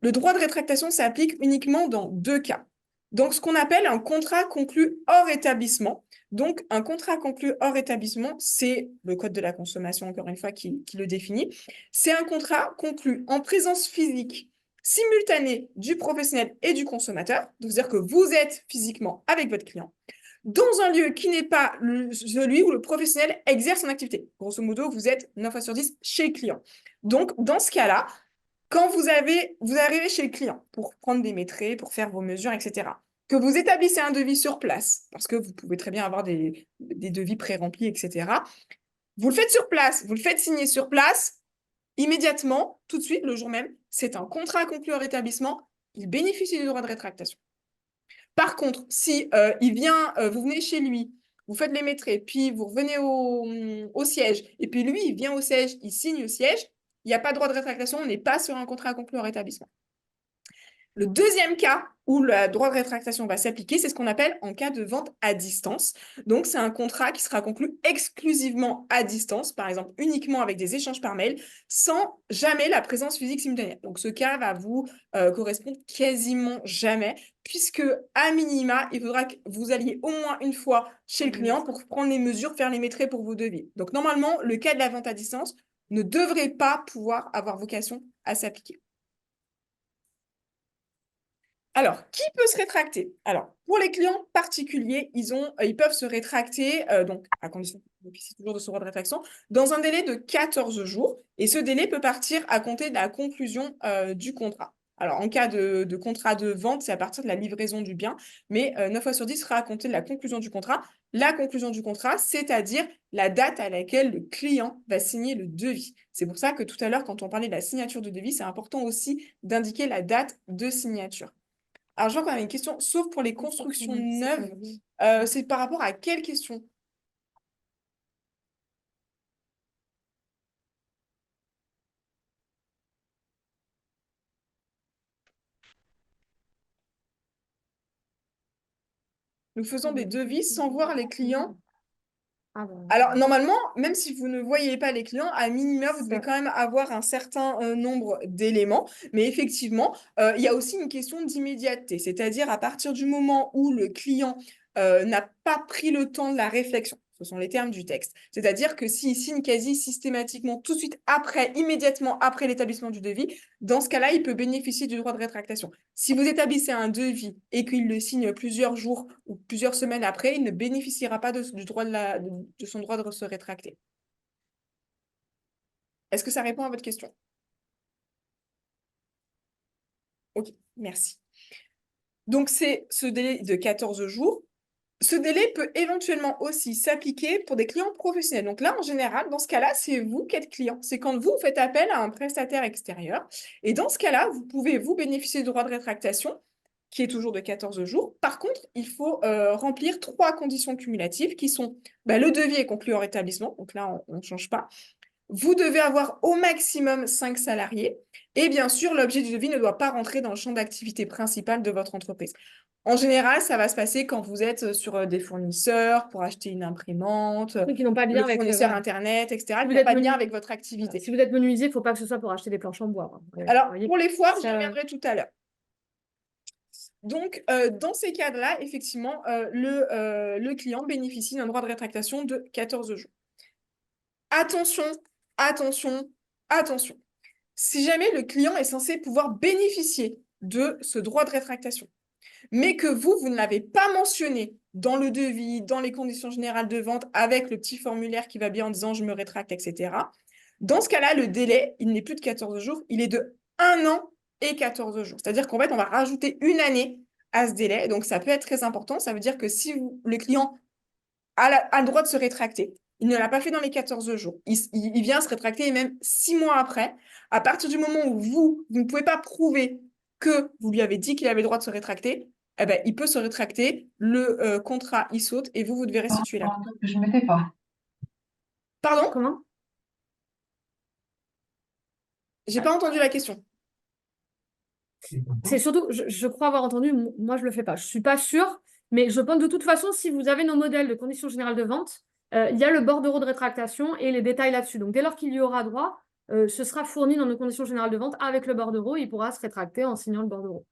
Le droit de rétractation s'applique uniquement dans 2 cas. Donc, ce qu'on appelle un contrat conclu hors établissement. Donc, un contrat conclu hors établissement, c'est le Code de la consommation, encore une fois, qui le définit. C'est un contrat conclu en présence physique simultanée du professionnel et du consommateur. Donc, c'est-à-dire que vous êtes physiquement avec votre client dans un lieu qui n'est pas celui où le professionnel exerce son activité. Grosso modo, vous êtes 9 fois sur 10 chez le client. Donc, dans ce cas-là, quand vous arrivez chez le client pour prendre des métraits, pour faire vos mesures, etc., que vous établissez un devis sur place, parce que vous pouvez très bien avoir des devis pré-remplis, etc., vous le faites sur place, vous le faites signer sur place, immédiatement, tout de suite, le jour même, c'est un contrat conclu hors établissement, il bénéficie du droit de rétractation. Par contre, si vous venez chez lui, vous faites les maîtres, puis vous revenez au siège, et puis lui, il vient au siège, il signe au siège, il n'y a pas de droit de rétractation, on n'est pas sur un contrat conclu en rétablissement. Le deuxième cas où le droit de rétractation va s'appliquer, c'est ce qu'on appelle en cas de vente à distance. Donc, c'est un contrat qui sera conclu exclusivement à distance, par exemple uniquement avec des échanges par mail, sans jamais la présence physique simultanée. Donc, ce cas va vous correspondre quasiment jamais, puisque à minima, il faudra que vous alliez au moins une fois chez le client pour prendre les mesures, faire les maîtres pour vos devis. Donc, normalement, le cas de la vente à distance ne devrait pas pouvoir avoir vocation à s'appliquer. Alors, qui peut se rétracter? Alors, pour les clients particuliers, ils peuvent se rétracter, donc à condition qu'ils bénéficient toujours de ce droit de rétraction, dans un délai de 14 jours. Et ce délai peut partir à compter de la conclusion du contrat. Alors, en cas de contrat de vente, c'est à partir de la livraison du bien, mais 9 fois sur 10 sera à compter de la conclusion du contrat. La conclusion du contrat, c'est-à-dire la date à laquelle le client va signer le devis. C'est pour ça que tout à l'heure, quand on parlait de la signature de devis, c'est important aussi d'indiquer la date de signature. Alors, je vois qu'on a une question, sauf pour les constructions neuves. C'est par rapport à quelle question? Nous faisons des devis sans voir les clients. Ah bon. Alors, normalement, même si vous ne voyez pas les clients, à minima, vous devez quand même avoir un certain nombre d'éléments. Mais effectivement, il y a aussi une question d'immédiateté. C'est-à-dire, à partir du moment où le client n'a pas pris le temps de la réflexion, ce sont les termes du texte. C'est-à-dire que s'il signe quasi systématiquement tout de suite après, immédiatement après l'établissement du devis, dans ce cas-là, il peut bénéficier du droit de rétractation. Si vous établissez un devis et qu'il le signe plusieurs jours ou plusieurs semaines après, il ne bénéficiera pas de son droit de se rétracter. Est-ce que ça répond à votre question? Ok, merci. Donc, c'est ce délai de 14 jours. Ce délai peut éventuellement aussi s'appliquer pour des clients professionnels. Donc là, en général, dans ce cas-là, c'est vous qui êtes client. C'est quand vous faites appel à un prestataire extérieur. Et dans ce cas-là, vous pouvez vous bénéficier du droit de rétractation, qui est toujours de 14 jours. Par contre, il faut remplir 3 conditions cumulatives qui sont le devis est conclu en rétablissement. Donc là, on ne change pas. Vous devez avoir au maximum 5 salariés. Et bien sûr, l'objet du devis ne doit pas rentrer dans le champ d'activité principal de votre entreprise. En général, ça va se passer quand vous êtes sur des fournisseurs pour acheter une imprimante, Ceux qui n'ont pas de lien le avec fournisseur voilà. Internet, etc. Si Il vous n'y a pas de êtes lien menu- avec votre activité. Si vous êtes menuisier, il ne faut pas que ce soit pour acheter des planches en bois. Hein. Alors, Vous voyez pour les foires, j'y ça- reviendrai tout à l'heure. Donc, dans ces cas-là, effectivement, le client bénéficie d'un droit de rétractation de 14 jours. Attention, attention, attention. Si jamais le client est censé pouvoir bénéficier de ce droit de rétractation, mais que vous ne l'avez pas mentionné dans le devis, dans les conditions générales de vente, avec le petit formulaire qui va bien en disant « je me rétracte », etc. Dans ce cas-là, le délai, il n'est plus de 14 jours, il est de 1 an et 14 jours. C'est-à-dire qu'en fait, on va rajouter une année à ce délai. Donc, ça peut être très important. Ça veut dire que si le client a le droit de se rétracter, il ne l'a pas fait dans les 14 jours. Il vient se rétracter et même 6 mois après, à partir du moment où vous ne pouvez pas prouver que vous lui avez dit qu'il avait le droit de se rétracter, eh ben, il peut se rétracter, le contrat, il saute et vous devez restituer la Un truc que je ne mettais pas. Pardon? Comment? J'ai pas entendu la question. C'est surtout, je crois avoir entendu, moi je ne le fais pas. Je ne suis pas sûre, mais je pense de toute façon, si vous avez nos modèles de conditions générales de vente, il y a le bordereau de rétractation et les détails là-dessus. Donc dès lors qu'il y aura droit, ce sera fourni dans nos conditions générales de vente avec le bordereau. Il pourra se rétracter en signant le bordereau.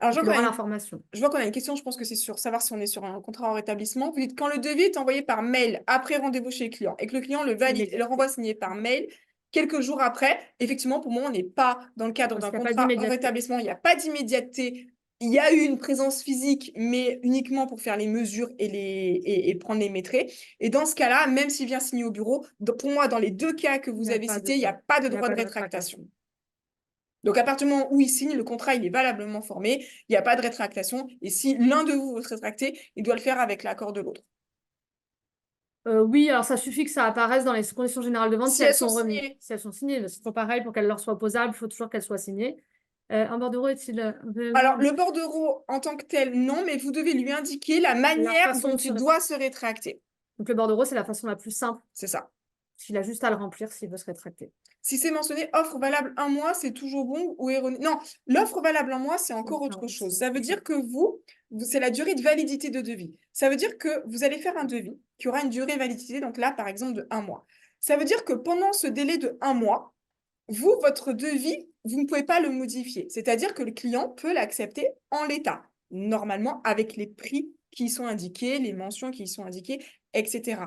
Alors, Il aura l'information. je vois qu'on a une question, je pense que c'est sur savoir si on est sur un contrat en rétablissement. Vous dites quand le devis est envoyé par mail après rendez-vous chez le client et que le client le valide et le renvoie signé par mail, quelques jours après, effectivement, pour moi, on n'est pas dans le cadre d'un Parce qu'il y a pas contrat en d'immédiateté. rétablissement, il n'y a pas d'immédiateté. Il y a eu une présence physique, mais uniquement pour faire les mesures et prendre les métrés. Et dans ce cas-là, même s'il vient signer au bureau, pour moi, dans les 2 cas que vous avez cités, il n'y a pas de droit de rétractation. Donc, à partir du moment où il signe, le contrat, il est valablement formé, il n'y a pas de rétractation. Et si l'un de vous veut se rétracter, il doit le faire avec l'accord de l'autre. Oui, alors ça suffit que ça apparaisse dans les conditions générales de vente Si elles sont remises. signées. Si elles sont signées, c'est toujours pareil, pour qu'elles leur soient opposables, il faut toujours qu'elles soient signées. Un bordereau est-il Alors, le bordereau en tant que tel, non, mais vous devez lui indiquer la manière façon dont de se il doit se rétracter. Donc le bordereau, c'est la façon la plus simple. C'est ça. Il a juste à le remplir s'il veut se rétracter. Si c'est mentionné offre valable un mois, c'est toujours bon ou erroné? Non, l'offre valable un mois, c'est encore autre chose. Ça veut dire que c'est la durée de validité de devis. Ça veut dire que vous allez faire un devis qui aura une durée de validité, donc là, par exemple, de un mois. Ça veut dire que pendant ce délai de un mois, votre devis, vous ne pouvez pas le modifier. C'est-à-dire que le client peut l'accepter en l'état, normalement avec les prix qui y sont indiqués, les mentions qui y sont indiquées, etc.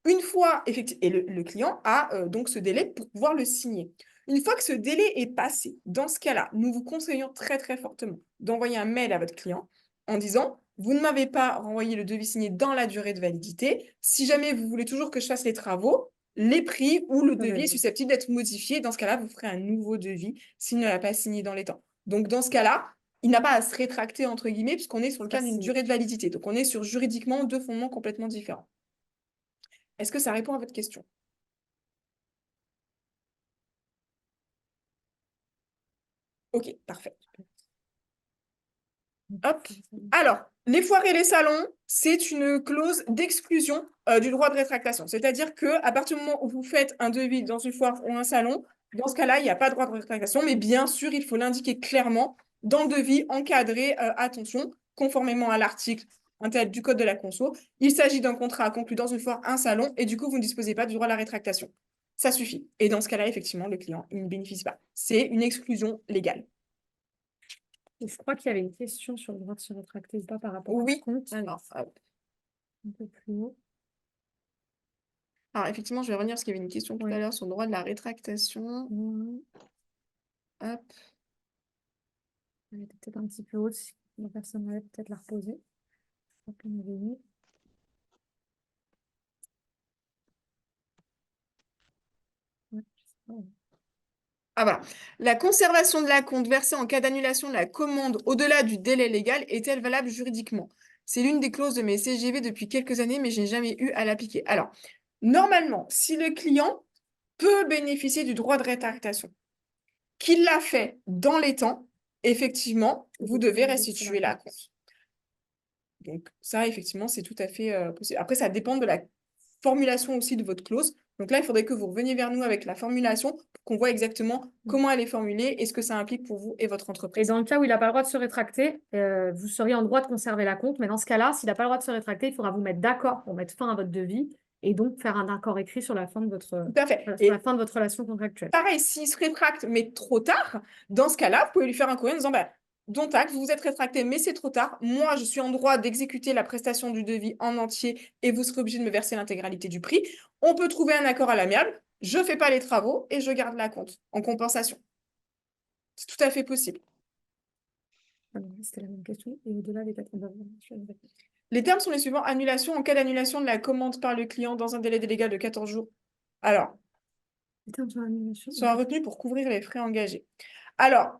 Une fois, effectivement, et le client a donc ce délai pour pouvoir le signer. Une fois que ce délai est passé, dans ce cas-là, nous vous conseillons très, très fortement d'envoyer un mail à votre client en disant « Vous ne m'avez pas renvoyé le devis signé dans la durée de validité. Si jamais vous voulez toujours que je fasse les travaux, les prix ou le devis est susceptible d'être modifié. Dans ce cas-là, vous ferez un nouveau devis s'il ne l'a pas signé dans les temps. » Donc, dans ce cas-là, il n'a pas à se rétracter, entre guillemets, puisqu'on est sur le cas d'une durée de validité. Donc, on est sur juridiquement deux fondements complètement différents. Est-ce que ça répond à votre question? Ok, parfait. Hop. Alors, les foires et les salons, c'est une clause d'exclusion du droit de rétractation. C'est-à-dire qu'à partir du moment où vous faites un devis dans une foire ou un salon, dans ce cas-là, il n'y a pas de droit de rétractation, mais bien sûr, il faut l'indiquer clairement dans le devis encadré, attention, conformément à l'article du Code de la Conso. Il s'agit d'un contrat conclu dans une foire, un salon, et du coup, vous ne disposez pas du droit à la rétractation. Ça suffit. Et dans ce cas-là, effectivement, le client, il ne bénéficie pas. C'est une exclusion légale. Je crois qu'il y avait une question sur le droit de se rétracter ou pas par rapport Oui. au compte. Alors, hop. Un peu plus haut. Alors, effectivement, je vais revenir parce qu'il y avait une question tout à l'heure sur le droit de la rétractation. Hop. Elle était peut-être un petit peu haute, si la personne allait peut-être la reposer. Je crois qu'on avait mis. Ouais, je sais pas. Ah voilà. La conservation de l'acompte versé en cas d'annulation de la commande au-delà du délai légal est-elle valable juridiquement? C'est l'une des clauses de mes CGV depuis quelques années, mais je n'ai jamais eu à l'appliquer. Alors, normalement, si le client peut bénéficier du droit de rétractation, qu'il l'a fait dans les temps, effectivement, vous devez restituer l'acompte. Donc ça, effectivement, c'est tout à fait possible. Après, ça dépend de la formulation aussi de votre clause. Donc là, il faudrait que vous reveniez vers nous avec la formulation pour qu'on voit exactement comment elle est formulée et ce que ça implique pour vous et votre Et entreprise. dans le cas où il n'a pas le droit de se rétracter, vous seriez en droit de conserver l'acompte. Mais dans ce cas-là, s'il n'a pas le droit de se rétracter, il faudra vous mettre d'accord pour mettre fin à votre devis et donc faire un accord écrit sur la fin de votre, Tout à fait. sur la fin de votre relation contractuelle. Pareil, s'il se rétracte, mais trop tard, dans ce cas-là, vous pouvez lui faire un courrier en disant bah, dont acte, vous vous êtes rétracté, mais c'est trop tard. Moi, je suis en droit d'exécuter la prestation du devis en entier et vous serez obligé de me verser l'intégralité du prix. On peut trouver un accord à l'amiable. Je ne fais pas les travaux et je garde l'acompte en compensation. C'est tout à fait possible. C'était la même question. Et au-delà des 4 Les termes sont les suivants. Annulation en cas d'annulation de la commande par le client dans un délai légal de 14 jours. Alors, les termes sont l'annulation. sera retenu pour couvrir les frais engagés. Alors,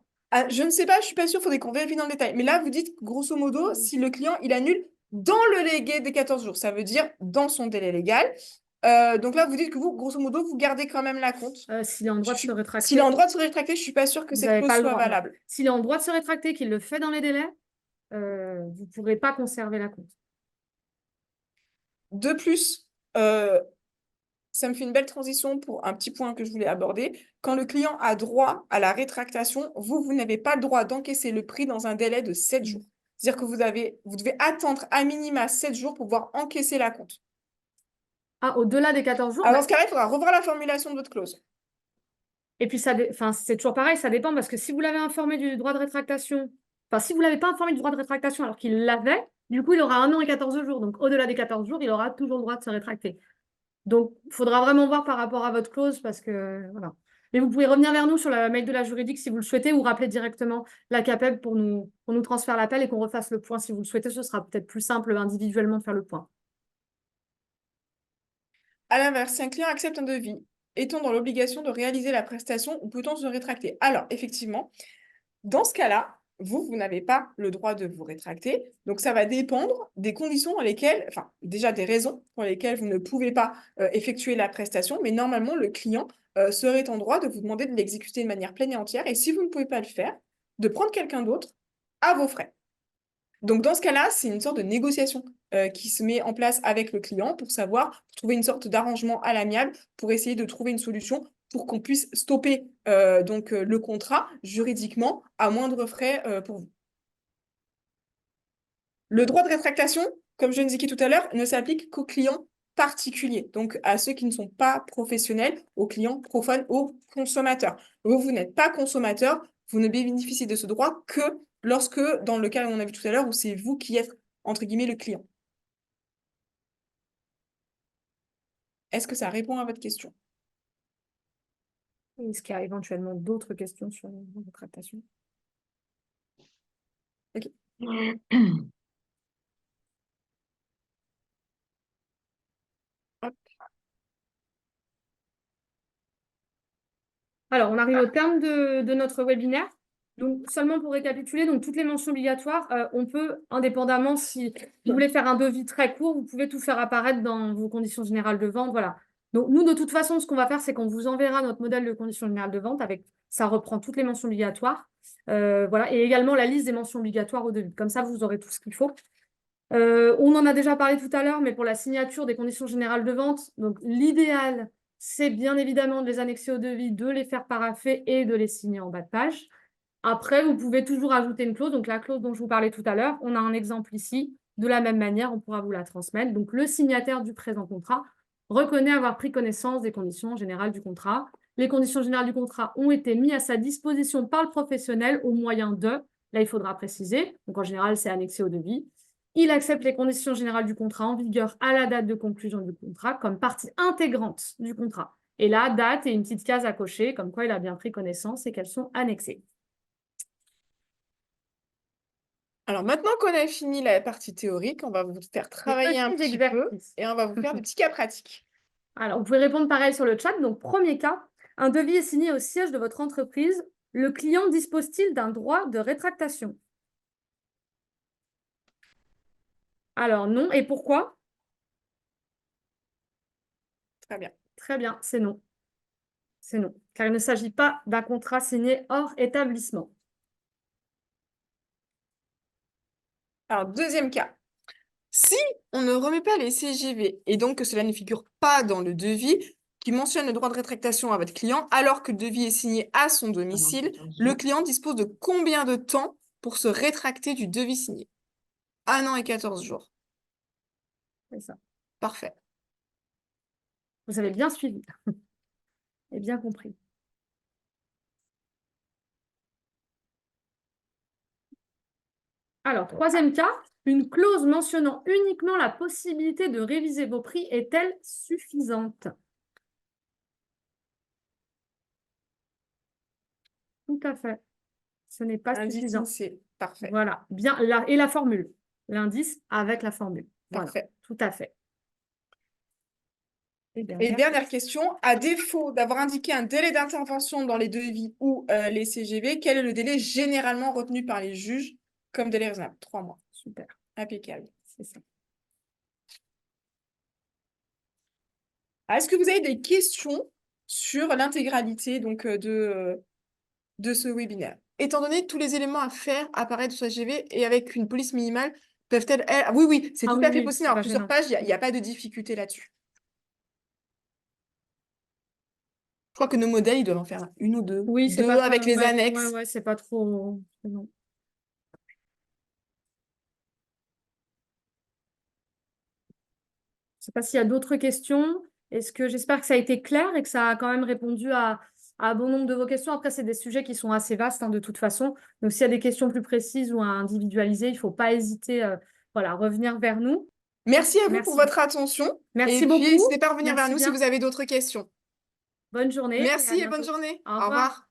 je ne sais pas, je ne suis pas sûre, il faudrait qu'on vérifie dans le détail. Mais là, vous dites, grosso modo, si le client, il annule dans le délai des 14 jours, ça veut dire dans son délai légal. Donc là, vous dites que vous, grosso modo, vous gardez quand même l'acompte. S'il est en droit de se rétracter. S'il est en droit de se rétracter, je ne suis pas sûre que Vous cette avez clause pas le soit droit, non. valable. S'il est en droit de se rétracter, qu'il le fait dans les délais, vous ne pourrez pas conserver l'acompte. De plus, ça me fait une belle transition pour un petit point que je voulais aborder. Quand le client a droit à la rétractation, vous n'avez pas le droit d'encaisser le prix dans un délai de 7 jours. C'est-à-dire que vous devez attendre à minima 7 jours pour pouvoir encaisser l'acompte. Ah, au-delà des 14 jours. Alors, dans ce cas-là, il faudra revoir la formulation de votre clause. Et puis, c'est toujours pareil, ça dépend parce que si vous l'avez informé du droit de rétractation, enfin, si vous ne l'avez pas informé du droit de rétractation alors qu'il l'avait, du coup, il aura 1 an et 14 jours. Donc, au-delà des 14 jours, il aura toujours le droit de se rétracter. Donc, il faudra vraiment voir par rapport à votre clause parce que, voilà. Mais vous pouvez revenir vers nous sur la mail de la juridique si vous le souhaitez ou rappeler directement la CAPEB pour nous transférer l'appel et qu'on refasse le point si vous le souhaitez. Ce sera peut-être plus simple individuellement de faire le point. À l'inverse, si un client accepte un devis, est-on dans l'obligation de réaliser la prestation ou peut-on se rétracter? Alors, effectivement, dans ce cas-là, vous n'avez pas le droit de vous rétracter. Donc, ça va dépendre des conditions dans lesquelles, enfin, déjà des raisons pour lesquelles vous ne pouvez pas effectuer la prestation. Mais normalement, le client serait en droit de vous demander de l'exécuter de manière pleine et entière. Et si vous ne pouvez pas le faire, de prendre quelqu'un d'autre à vos frais. Donc, dans ce cas-là, c'est une sorte de négociation qui se met en place avec le client pour trouver une sorte d'arrangement à l'amiable pour essayer de trouver une solution pour qu'on puisse stopper le contrat juridiquement à moindre frais pour vous. Le droit de rétractation, comme je l'indiquais tout à l'heure, ne s'applique qu'aux clients particuliers, donc à ceux qui ne sont pas professionnels, aux clients profanes, aux consommateurs. Vous n'êtes pas consommateur, vous ne bénéficiez de ce droit que lorsque, dans le cas qu'on a vu tout à l'heure, où c'est vous qui êtes, entre guillemets, le client. Est-ce que ça répond à votre question? Est-ce qu'il y a éventuellement d'autres questions sur la rétractation? Ok. Hop. Alors, on arrive au terme de notre webinaire. Donc, seulement pour récapituler, donc toutes les mentions obligatoires, on peut, indépendamment, si vous voulez faire un devis très court, vous pouvez tout faire apparaître dans vos conditions générales de vente. Voilà. Donc, nous, de toute façon, ce qu'on va faire, c'est qu'on vous enverra notre modèle de conditions générales de vente avec, ça reprend toutes les mentions obligatoires. Voilà, et également la liste des mentions obligatoires au devis. Comme ça, vous aurez tout ce qu'il faut. On en a déjà parlé tout à l'heure, mais pour la signature des conditions générales de vente, donc l'idéal, c'est bien évidemment de les annexer au devis, de les faire paraffer et de les signer en bas de page. Après, vous pouvez toujours ajouter une clause. Donc, la clause dont je vous parlais tout à l'heure, on a un exemple ici. De la même manière, on pourra vous la transmettre. Donc, le signataire du présent contrat reconnaît avoir pris connaissance des conditions générales du contrat. Les conditions générales du contrat ont été mises à sa disposition par le professionnel au moyen de, là, il faudra préciser, donc en général, c'est annexé au devis. Il accepte les conditions générales du contrat en vigueur à la date de conclusion du contrat comme partie intégrante du contrat. Et là, date et une petite case à cocher, comme quoi il a bien pris connaissance et qu'elles sont annexées. Alors maintenant qu'on a fini la partie théorique, on va vous faire travailler un petit peu et on va vous faire des petits cas pratiques. Alors, vous pouvez répondre pareil sur le chat. Donc, premier cas, un devis est signé au siège de votre entreprise. Le client dispose-t-il d'un droit de rétractation? Alors, non. Et pourquoi? Très bien. Très bien, c'est non. C'est non, car il ne s'agit pas d'un contrat signé hors établissement. Alors, deuxième cas. Si on ne remet pas les CGV et donc que cela ne figure pas dans le devis qui mentionne le droit de rétractation à votre client, alors que le devis est signé à son domicile, le client dispose de combien de temps pour se rétracter du devis signé? 1 an et 14 jours. C'est ça. Parfait. Vous avez bien suivi et bien compris. Alors, troisième cas, une clause mentionnant uniquement la possibilité de réviser vos prix est-elle suffisante? Tout à fait. Ce n'est pas suffisant. C'est parfait. Voilà, bien là, et la formule. L'indice avec la formule. Voilà, Parfait. tout à fait. Et dernière question, à défaut d'avoir indiqué un délai d'intervention dans les devis ou les CGV, quel est le délai généralement retenu par les juges comme délai raisonnable? 3 mois. Super. Impeccable. C'est ça. Est-ce que vous avez des questions sur l'intégralité de ce webinaire? Étant donné tous les éléments à faire apparaître sur CGV et avec une police minimale, peuvent-elles... Ah, oui, c'est tout à fait possible. Alors, plusieurs pages, il n'y a pas de difficulté là-dessus. Je crois que nos modèles, ils doivent en faire une ou deux. Oui, c'est deux pas avec les annexes. Ouais, c'est pas trop... Non. Je sais pas s'il y a d'autres questions. J'espère que ça a été clair et que ça a quand même répondu à bon nombre de vos questions. Après, c'est des sujets qui sont assez vastes de toute façon. Donc, s'il y a des questions plus précises ou à individualiser, il ne faut pas hésiter à revenir vers nous. Merci à vous pour votre attention. Merci beaucoup. N'hésitez pas à revenir vers nous si vous avez d'autres questions. Bonne journée. Merci et bonne journée. Au revoir.